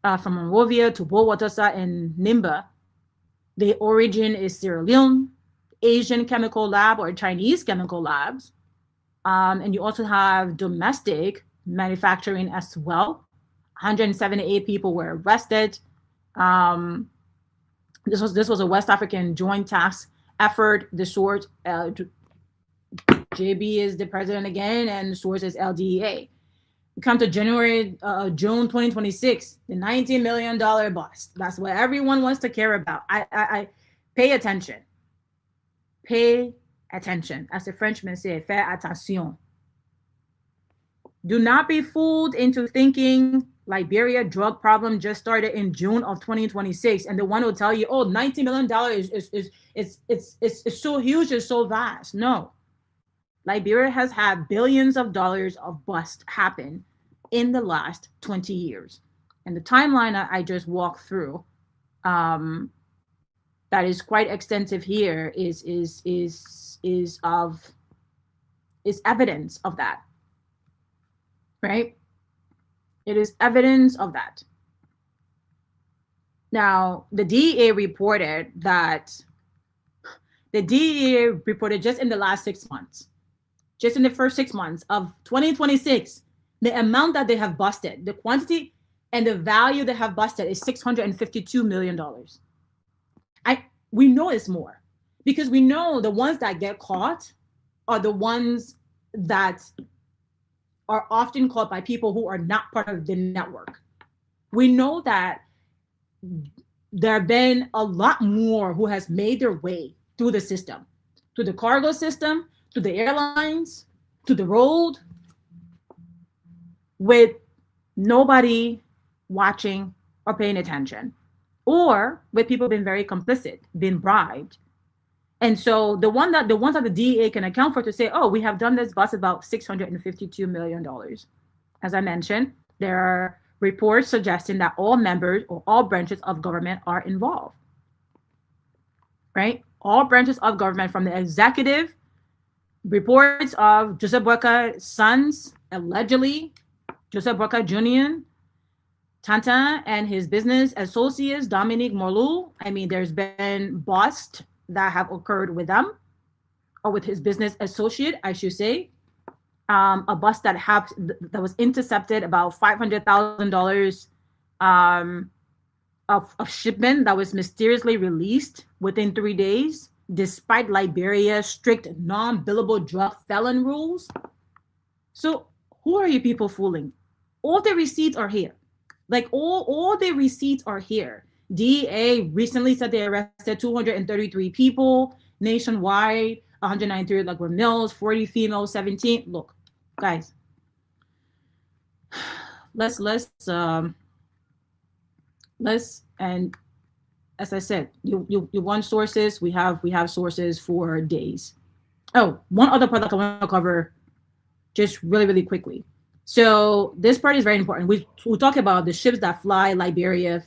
from Monrovia to Bowatasa and Nimba. The origin is Sierra Leone. Asian chemical lab or Chinese chemical labs. And you also have domestic manufacturing as well. 178 people were arrested. This was a West African joint task effort. The source, JB is the president again, and the source is LDEA. We come to June 2026, the $19 million bust. That's what everyone wants to care about. I pay attention. Pay attention. As the Frenchman say, fais attention. Do not be fooled into thinking Liberia drug problem just started in June of 2026, and the one will tell you, oh, $90 million is so huge, it's so vast. No. Liberia has had billions of dollars of bust happen in the last 20 years. And the timeline I just walked through, that is quite extensive here, is evidence of that. Right? It is evidence of that. Now, the DEA reported just in the last 6 months, just in the first 6 months of 2026, the amount that they have busted, the quantity and the value they have busted is $652 million. We know it's more because we know the ones that get caught are the ones that are often caught by people who are not part of the network. We know that there have been a lot more who has made their way through the system, through the cargo system, to the airlines, to the road, with nobody watching or paying attention, or with people being very complicit, being bribed. And so the ones that the DEA can account for to say, oh, we have done this bust about $652 million. As I mentioned, there are reports suggesting that all members or all branches of government are involved, right? All branches of government, from the executive, reports of Joseph Boakar's sons, allegedly, Joseph Boakar Jr., Tantan, and his business associates, Dominique Morlou. I mean, there's been busts that have occurred with them, or with his business associate, I should say. A bust that was intercepted about $500,000 of shipment that was mysteriously released within 3 days, despite Liberia's strict non-billable drug felon rules. So who are you people fooling? All the receipts are here. Like all the receipts are here. DEA recently said they arrested 233 people nationwide, 193 like were males, 40 females, 17. Look, guys, let's and as I said, you want sources. We have sources for days. Oh, one other part that I want to cover just really quickly. So this part is very important. We'll talk about the ships that fly Liberia's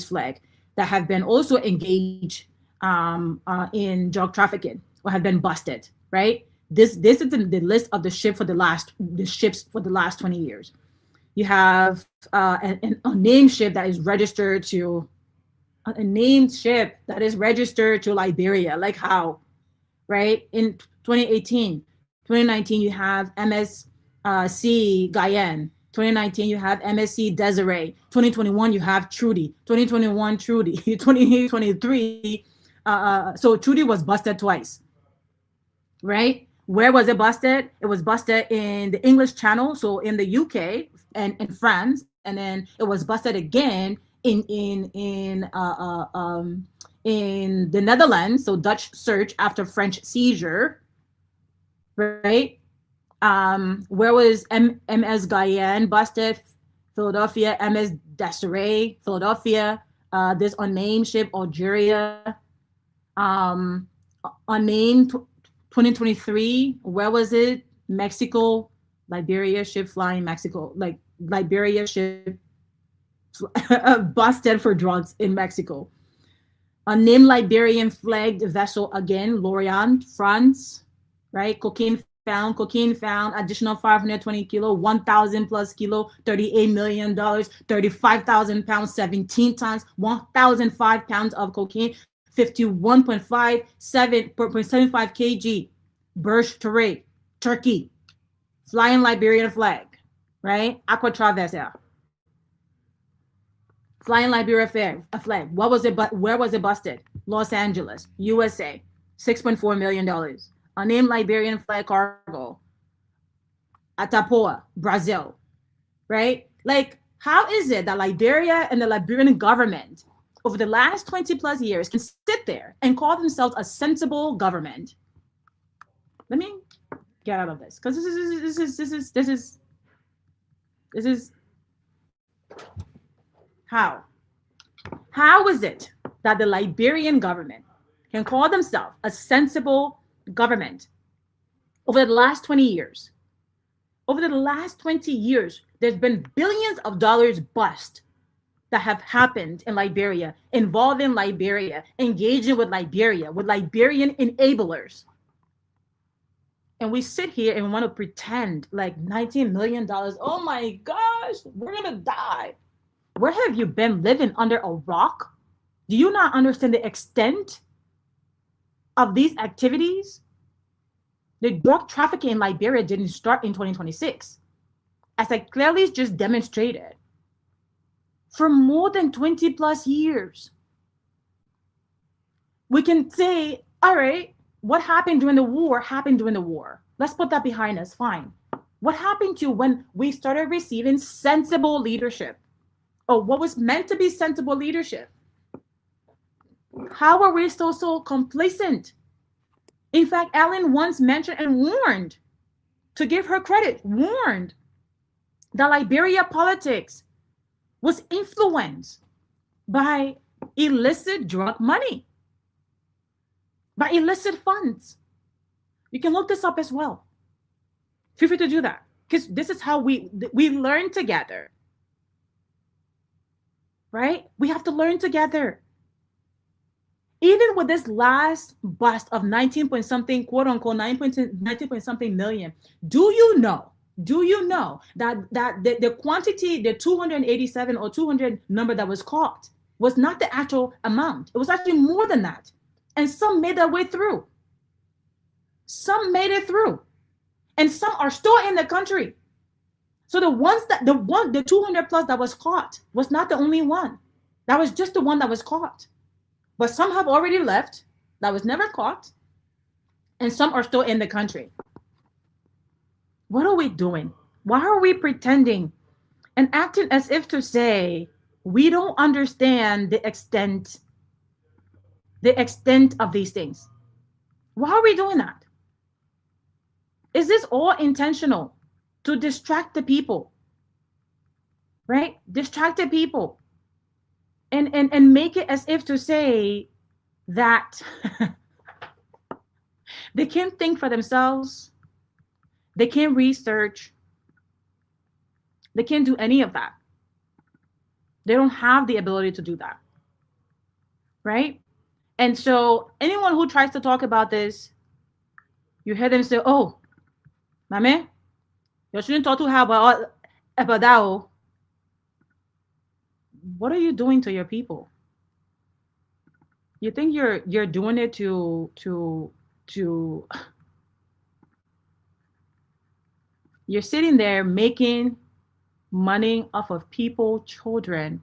flag that have been also engaged in drug trafficking or have been busted, right? This is the list of the ships for the last 20 years. You have a named ship that is registered to Liberia. Like how, right? In 2018, 2019, you have MSC Guyane. 2019, you have MSC Desiree. 2021, you have Trudy. 2021, Trudy. 2023, so Trudy was busted twice, right? Where was it busted? It was busted in the English Channel, so in the UK and in France, and then it was busted again in the Netherlands, so Dutch search after French seizure, right? Where was MS Guyane busted? Philadelphia. MS Desiree, Philadelphia. This unnamed ship, Algeria. Unnamed 2023. Where was it? Mexico. Liberia ship flying Mexico. Like Liberia ship busted for drugs in Mexico. Unnamed Liberian flagged vessel again, Lorient, France. Right? Cocaine found, additional 520 kilo, 1,000 plus kilo, $38 million, 35,000 pounds, 17 tons, 1,005 pounds of cocaine, 51.75 kg, Burj Turkey, flying Liberian flag, right? Aqua Traversa. Flying Liberia flag. What was it? But where was it busted? Los Angeles, USA. $6.4 million. Unnamed Liberian flag cargo. Atapoa, Brazil. Right? Like, how is it that Liberia and the Liberian government over the last 20 plus years can sit there and call themselves a sensible government? Let me get out of this, because this is how is it that the Liberian government can call themselves a sensible government over the last 20 years? Over the last 20 years, there's been billions of dollars bust that have happened in Liberia, involving Liberia, engaging with Liberia, with Liberian enablers. And we sit here and want to pretend like $19 million, oh my gosh, we're going to die. Where have you been living under a rock? Do you not understand the extent of these activities? The drug trafficking in Liberia didn't start in 2026. As I clearly just demonstrated, for more than 20 plus years. We can say, all right, what happened during the war happened during the war. Let's put that behind us, fine. What happened to when we started receiving sensible leadership? Or what was meant to be sensible leadership? How are we still so complacent? In fact, Ellen once mentioned and warned, to give her credit, warned that Liberia politics was influenced by illicit drug money, by illicit funds. You can look this up as well. Feel free to do that, because this is how we learn together, right? We have to learn together. Even with this last bust of 19 point something, quote unquote, 19 point something million, do you know that the quantity, the 287 or 200 number that was caught was not the actual amount? It was actually more than that. And some made their way through. Some made it through. And some are still in the country. So the 200 plus that was caught was not the only one. That was just the one that was caught. But some have already left, that was never caught, and some are still in the country. What are we doing? Why are we pretending and acting as if to say we don't understand the extent of these things? Why are we doing that? Is this all intentional to distract the people? Right? Distract the people. And make it as if to say that they can't think for themselves, they can't research, they can't do any of that. They don't have the ability to do that, right? And so anyone who tries to talk about this, you hear them say, oh, my man, you shouldn't talk to her about that. What are you doing to your people? You think you're doing it to you're sitting there making money off of people, children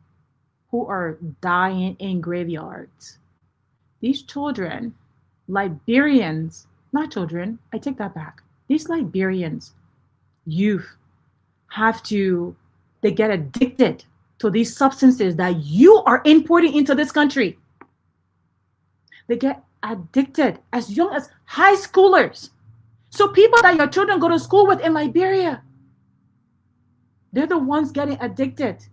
who are dying in graveyards. These children, Liberians, not children, I take that back. These Liberians, youth, they get addicted to these substances that you are importing into this country. They get addicted as young as high schoolers. So people that your children go to school with in Liberia, they're the ones getting addicted.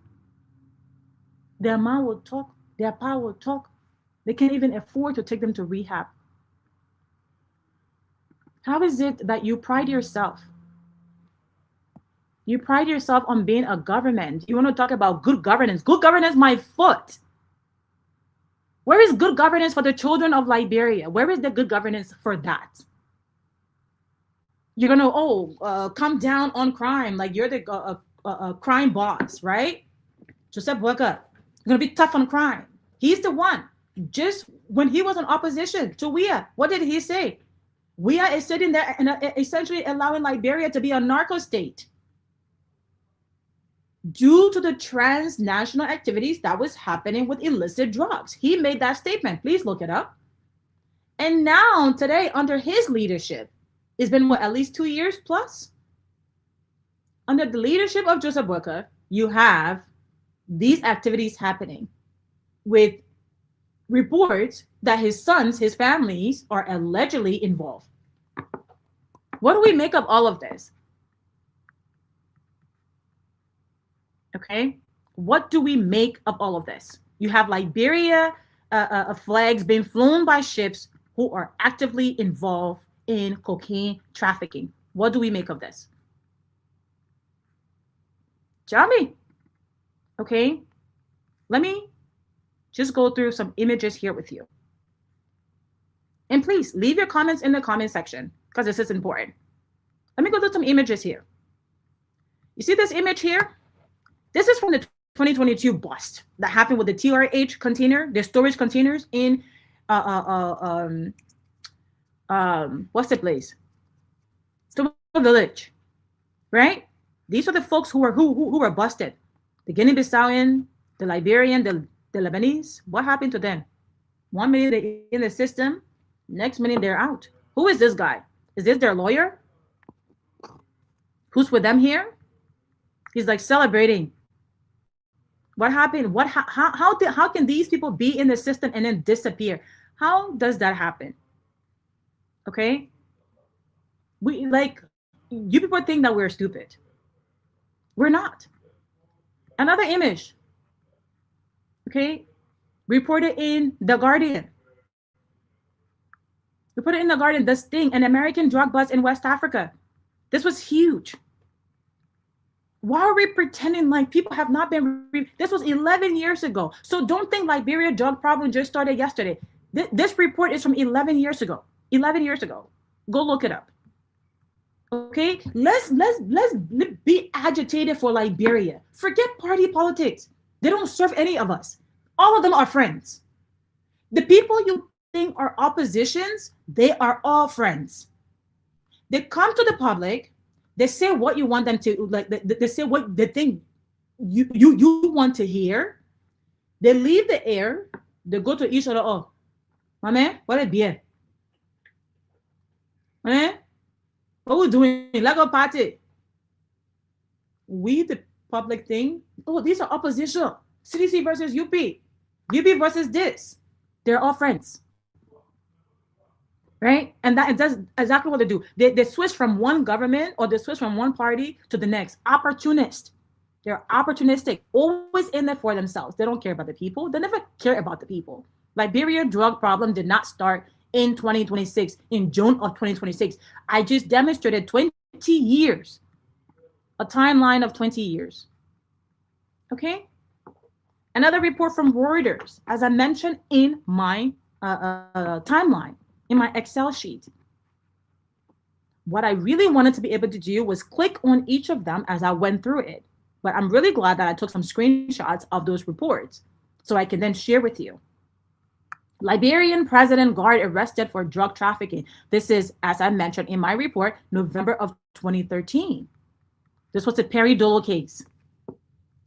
Their mom will talk, their pa will talk. They can't even afford to take them to rehab. How is it that you pride yourself? You pride yourself on being a government. You want to talk about good governance. Good governance, my foot. Where is good governance for the children of Liberia? Where is the good governance for that? You're going to, come down on crime like you're the crime boss, right? Joseph Boyka, you're going to be tough on crime. He's the one. Just when he was in opposition to WIA, what did he say? WIA is sitting there and essentially allowing Liberia to be a narco state due to the transnational activities that was happening with illicit drugs. He made that statement. Please look it up. And now, today, under his leadership, it's been what, at least 2 years plus? Under the leadership of Joseph Boakai, you have these activities happening with reports that his sons, his families, are allegedly involved. What do we make of all of this? Okay, what do we make of all of this? You have Liberia flags being flown by ships who are actively involved in cocaine trafficking. What do we make of this? Jami. Okay, let me just go through some images here with you. And please leave your comments in the comment section because this is important. Let me go through some images here. You see this image here? This is from the 2022 bust that happened with the TRH container, the storage containers in what's the place? Stone Village, right? These are the folks who were busted. The Guinea-Bissawian, the Liberian, the Lebanese. What happened to them? 1 minute they're in the system, next minute they're out. Who is this guy? Is this their lawyer? Who's with them here? He's like celebrating. What happened? How can these people be in the system and then disappear? How does that happen? Okay. You people think that we're stupid. We're not. Another image. Okay. Reported in The Guardian. Reported in The Guardian, this thing, an American drug bust in West Africa. This was huge. Why are we pretending like people have not been? This was 11 years ago. So don't think Liberia drug problem just started yesterday. This report is from 11 years ago. 11 years ago. Go look it up. Okay, let's be agitated for Liberia. Forget party politics. They don't serve any of us. All of them are friends. The people you think are oppositions, they are all friends. They come to the public. They say what you want them to, like. They say what they think you want to hear. They leave the air. They go to each other. Oh, my man, what a beer. Eh? What we doing? Lego party. We the public thing. Oh, these are opposition. CDC versus UP. UP versus this. They're all friends. Right? And that's exactly what they do. They switch from one government or they switch from one party to the next. Opportunist. They're opportunistic, always in there for themselves. They don't care about the people. They never care about the people. Liberia drug problem did not start in 2026, in June of 2026. I just demonstrated 20 years, a timeline of 20 years. Okay? Another report from Reuters, as I mentioned in my timeline, in my Excel sheet. What I really wanted to be able to do was click on each of them as I went through it. But I'm really glad that I took some screenshots of those reports so I can then share with you. Liberian president guard arrested for drug trafficking. This is, as I mentioned in my report, November of 2013. This was the Perry Dolo case,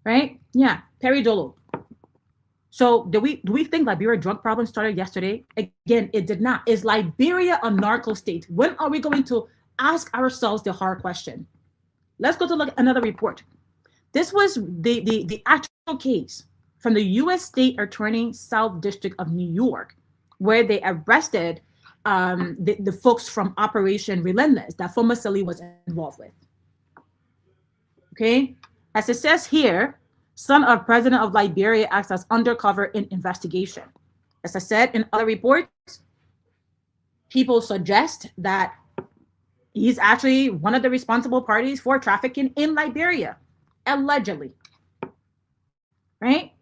right? Yeah, Perry Dolo. So do we think Liberia drug problem started yesterday? Again, it did not. Is Liberia a narco state? When are we going to ask ourselves the hard question? Let's go to look at another report. This was the actual case from the U.S. State Attorney South District of New York, where they arrested the folks from Operation Relentless that former Sirleaf was involved with. Okay, as it says here, son of President of Liberia acts as undercover in investigation. As I said in other reports, people suggest that he's actually one of the responsible parties for trafficking in Liberia, allegedly. Right?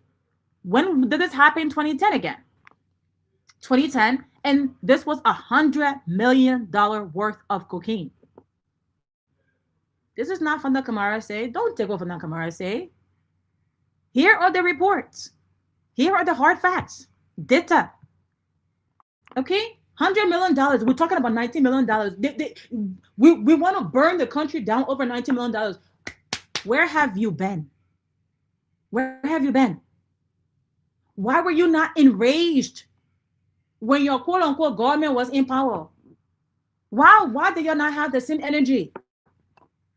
When did this happen? 2010 again. 2010, and this was $100 million worth of cocaine. This is not Fanta Kamara say. Don't take over Fanta Kamara say. Here are the reports. Here are the hard facts. Data. Okay? $100 million. We're talking about $19 million. We want to burn the country down over $19 million. Where have you been? Where have you been? Why were you not enraged when your quote unquote government was in power? Why did you not have the same energy?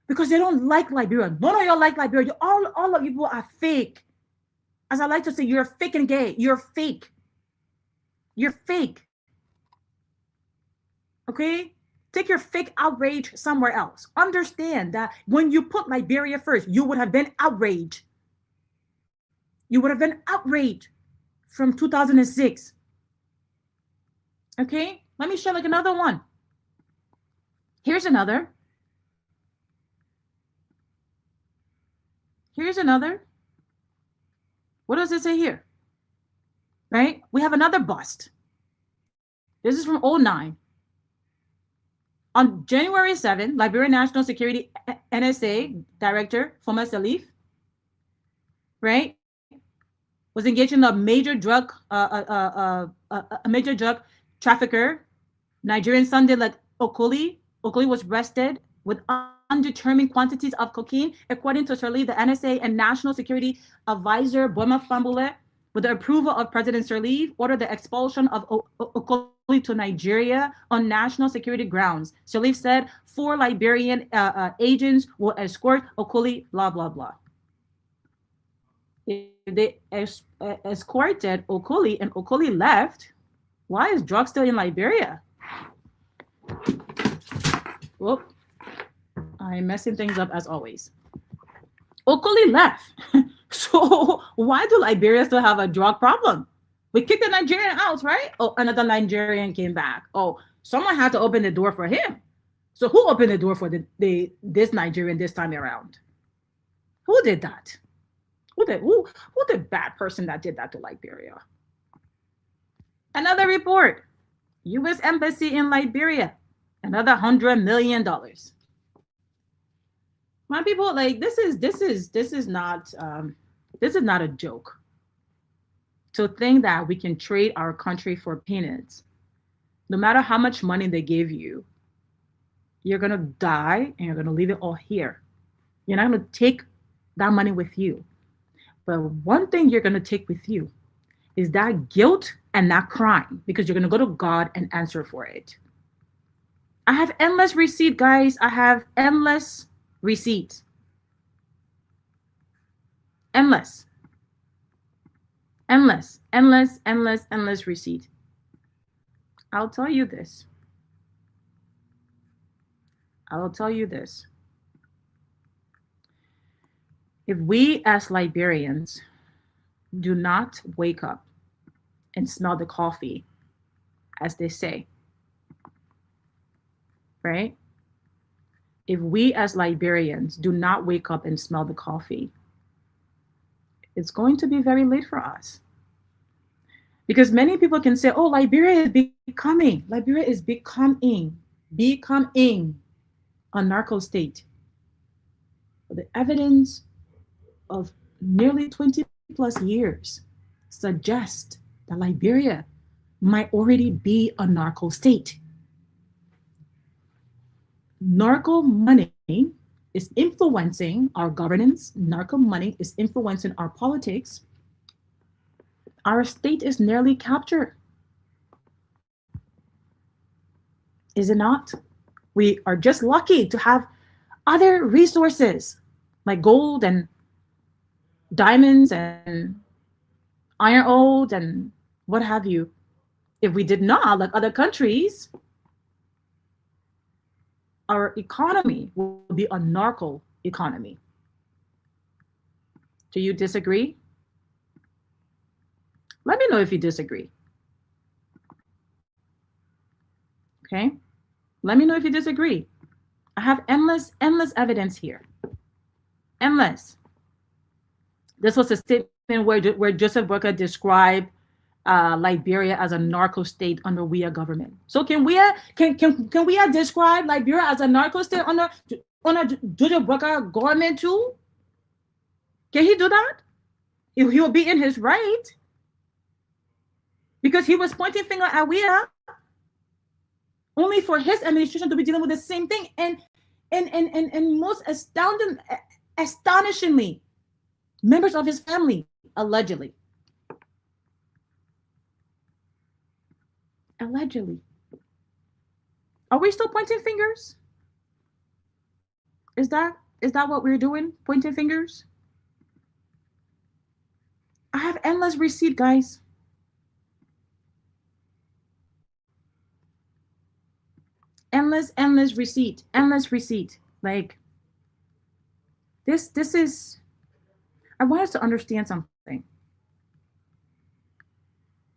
Because they don't like Liberia. None of y'all like Liberia. All of you are fake. As I like to say, you're fake and gay. You're fake. You're fake. Okay? Take your fake outrage somewhere else. Understand that when you put Liberia first, you would have been outraged. You would have been outraged from 2006. Okay? Let me show like another one. Here's another. Here's another. What does it say here? Right? We have another bust. This is from 2009. On January 7, Liberian National Security NSA Director Fanta Sirleaf, right, was engaged in a major drug trafficker, Nigerian Sunday like Okoli. Okoli was arrested with undetermined quantities of cocaine, according to Sirleaf, the NSA and National Security Advisor Boma Fambule, with the approval of President Sirleaf, ordered the expulsion of Okoli to Nigeria on national security grounds. Sirleaf said 4 Liberian agents will escort Okoli, blah, blah, blah. If they escorted Okoli and Okoli left, why is drugs still in Liberia? Whoop. I'm messing things up as always. Okoli left. So why do Liberia still have a drug problem? We kicked the Nigerian out, right? Oh, another Nigerian came back. Oh, someone had to open the door for him. So who opened the door for this Nigerian this time around? Who did that? Who the bad person that did that to Liberia? Another report. U.S. Embassy in Liberia. Another $100 million. My people, like this is not a joke. To think that we can trade our country for peanuts, no matter how much money they give you, you're gonna die and you're gonna leave it all here. You're not gonna take that money with you. But one thing you're gonna take with you is that guilt and that crime, because you're gonna go to God and answer for it. I have endless receipt, guys. I have endless receipts. Endless receipt. I'll tell you this. If we as Liberians do not wake up and smell the coffee, as they say, right? If we as Liberians do not wake up and smell the coffee, it's going to be very late for us. Because many people can say, oh, Liberia is becoming a narco state. But the evidence of nearly 20 plus years suggests that Liberia might already be a narco state. Narco money is influencing our governance. Narco money is influencing our politics. Our state is nearly captured. Is it not? We are just lucky to have other resources like gold and diamonds and iron ore and what have you. If we did not, like other countries, our economy will be a narco economy. Do you disagree? Let me know if you disagree. Okay? Let me know if you disagree. I have endless evidence here. Endless. This was a statement where Joseph Boyka described Liberia as a narco state under WIA government. So can we describe Liberia as a narco state under Joseph Boyka government too? Can he do that? He will be in his right, because he was pointing finger at WIA. only for his administration to be dealing with the same thing. And most astonishingly, members of his family, allegedly. Allegedly. Are we still pointing fingers? Is that what we're doing? Pointing fingers? I have endless receipt, guys. Endless receipt. Endless receipt. Like this is, I want us to understand something.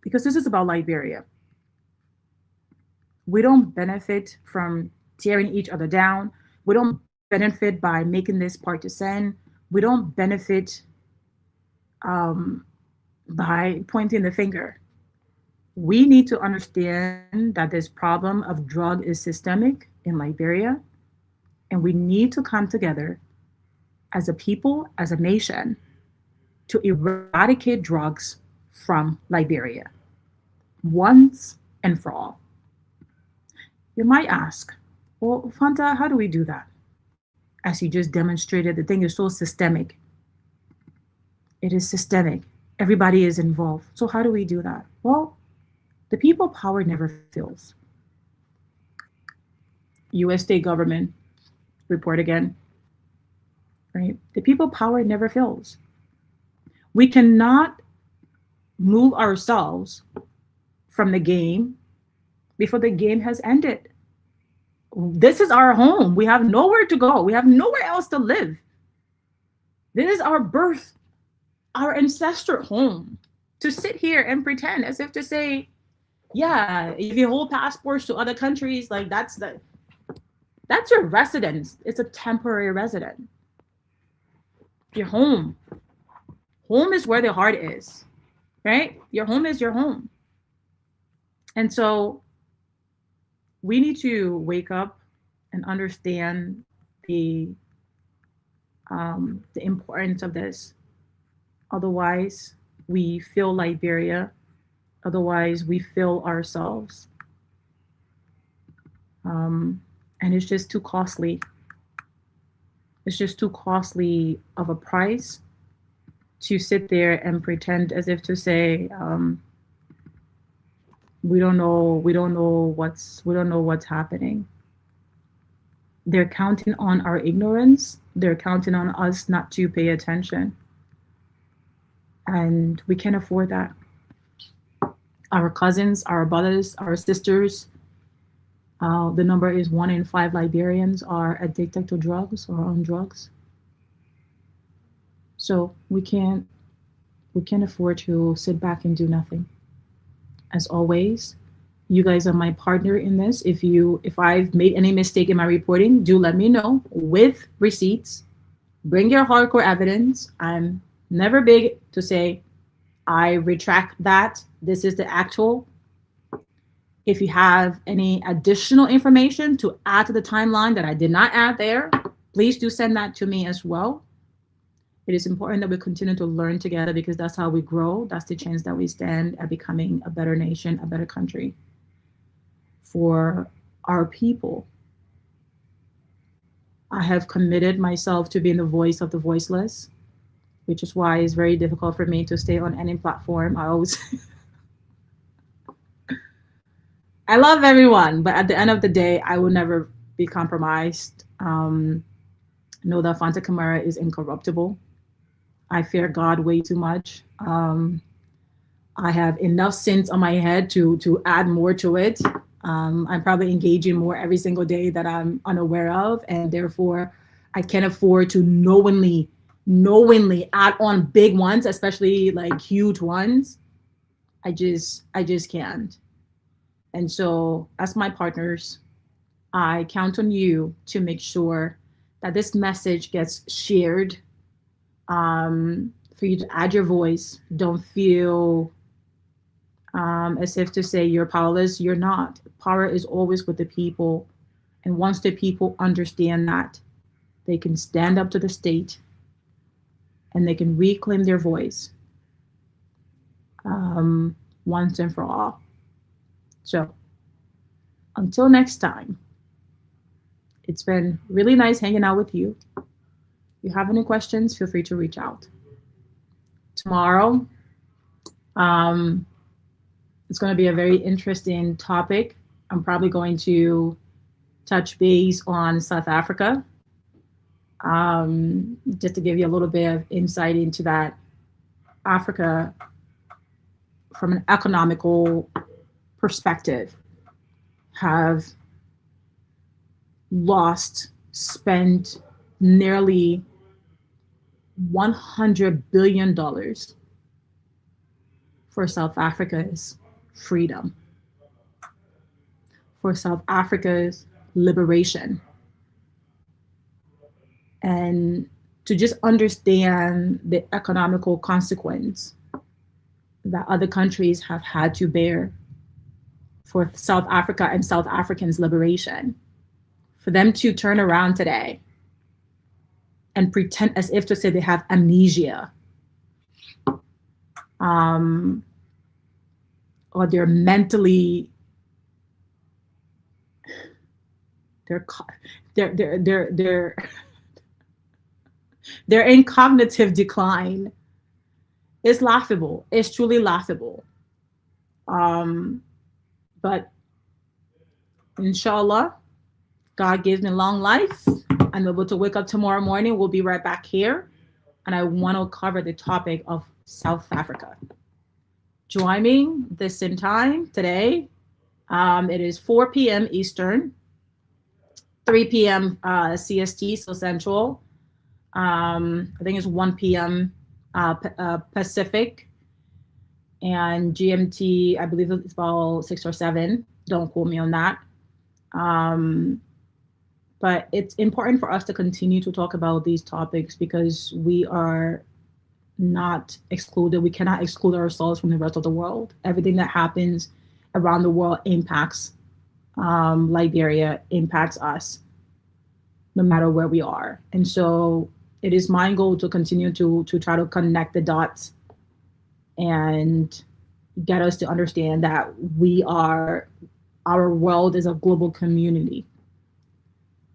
Because this is about Liberia. We don't benefit from tearing each other down. We don't benefit by making this partisan. We don't benefit by pointing the finger. We need to understand that this problem of drug is systemic in Liberia, and we need to come together as a people, as a nation, to eradicate drugs from Liberia once and for all. You might ask, well, Fanta, how do we do that? As you just demonstrated, the thing is so systemic. It is systemic. Everybody is involved. So how do we do that? Well, the people power never fails. US state government, report again, right? The people power never fails. We cannot move ourselves from the game before the game has ended. This is our home. We have nowhere to go. We have nowhere else to live. This is our birth, our ancestral home. To sit here and pretend as if to say, yeah, if you hold passports to other countries, like that's your residence. It's a temporary residence. Your home. Home is where the heart is, right? Your home is your home. And so we need to wake up and understand the importance of this. Otherwise, we feel Liberia. Otherwise, we feel ourselves. And it's just too costly. It's just too costly of a price to sit there and pretend as if to say, we don't know what's happening. They're counting on our ignorance. They're counting on us not to pay attention. And we can't afford that. Our cousins, our brothers, our sisters, the number is 1 in 5 Liberians are addicted to drugs or on drugs. So we can't afford to sit back and do nothing. As always, you guys are my partner in this. If I've made any mistake in my reporting, do let me know with receipts. Bring your hardcore evidence. I'm never big to say, I retract that. This is the actual. If you have any additional information to add to the timeline that I did not add there, please do send that to me as well. It is important that we continue to learn together because that's how we grow. That's the chance that we stand at becoming a better nation, a better country for our people. I have committed myself to being the voice of the voiceless, which is why it's very difficult for me to stay on any platform. I always, I love everyone, but at the end of the day, I will never be compromised. Know that Fanta Kamara is incorruptible. I fear God way too much. I have enough sins on my head to add more to it. I'm probably engaging more every single day that I'm unaware of, and therefore I can't afford to knowingly add on big ones, especially like huge ones. I just can't. And so as my partners, I count on you to make sure that this message gets shared, for you to add your voice. Don't feel as if to say you're powerless. You're not. Power is always with the people. And once the people understand that, they can stand up to the state and they can reclaim their voice once and for all. So Until next time, it's been really nice hanging out with you. If you have any questions, feel free to reach out. Tomorrow, it's going to be a very interesting topic. I'm probably going to touch base on South Africa, just to give you a little bit of insight into that. Africa, from an economical perspective, have spent nearly $100 billion for South Africa's freedom, for South Africa's liberation. And to just understand the economical consequence that other countries have had to bear for South Africa and South Africans' liberation, for them to turn around today and pretend as if to say they have amnesia, or they're mentally, they're in cognitive decline. It's laughable. It's truly laughable. But inshallah, God gives me long life. I'm able to wake up tomorrow morning. We'll be right back here. And I want to cover the topic of South Africa. Join me this same time today. It is 4 p.m. Eastern, 3 p.m. CST, so Central. I think it's 1 p.m. Pacific, and GMT, I believe it's about 6 or 7. Don't quote me on that. But it's important for us to continue to talk about these topics because we are not excluded. We cannot exclude ourselves from the rest of the world. Everything that happens around the world impacts Liberia, impacts us, no matter where we are. And so it is my goal to continue to try to connect the dots and get us to understand that our world is a global community.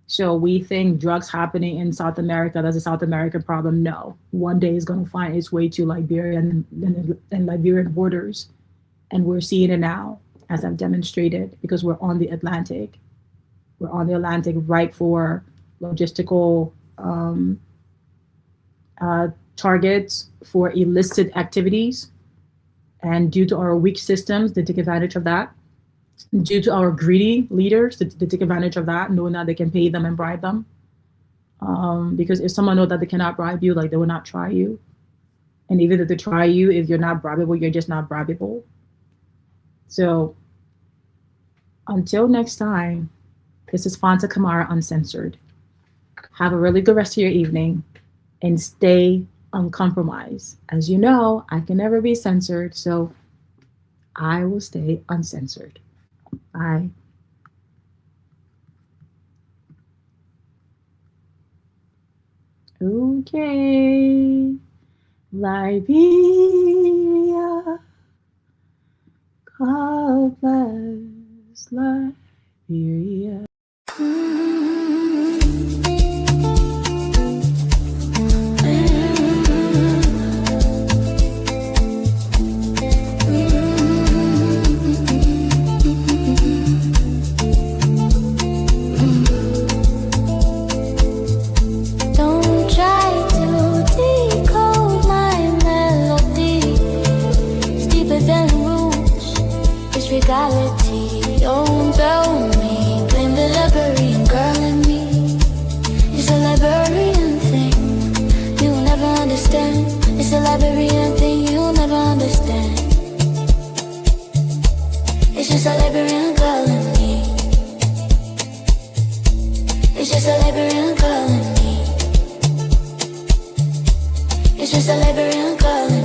So we think drugs happening in South America, that's a South American problem. No, one day it's going to find its way to Liberia and Liberian borders. And we're seeing it now, as I've demonstrated, because we're on the Atlantic. We're on the Atlantic right for logistical targets for illicit activities. And due to our weak systems, they take advantage of that. Due to our greedy leaders, they take advantage of that, knowing that they can pay them and bribe them. Because if someone knows that they cannot bribe you, like, they will not try you. And even if they try you, if you're not bribable, you're just not bribable. So until next time, this is Fanta Kamara Uncensored. Have a really good rest of your evening and stay uncompromised. As you know, I can never be censored, so I will stay uncensored. Bye. Okay. Liberia. God bless Liberia. Reality, don't tell me, blame the Liberian girl in me. It's a Liberian thing, you'll never understand. It's a Liberian thing, you'll never understand. It's just a Liberian girl in me. It's just a Liberian girl in me. It's just a Liberian girl in me.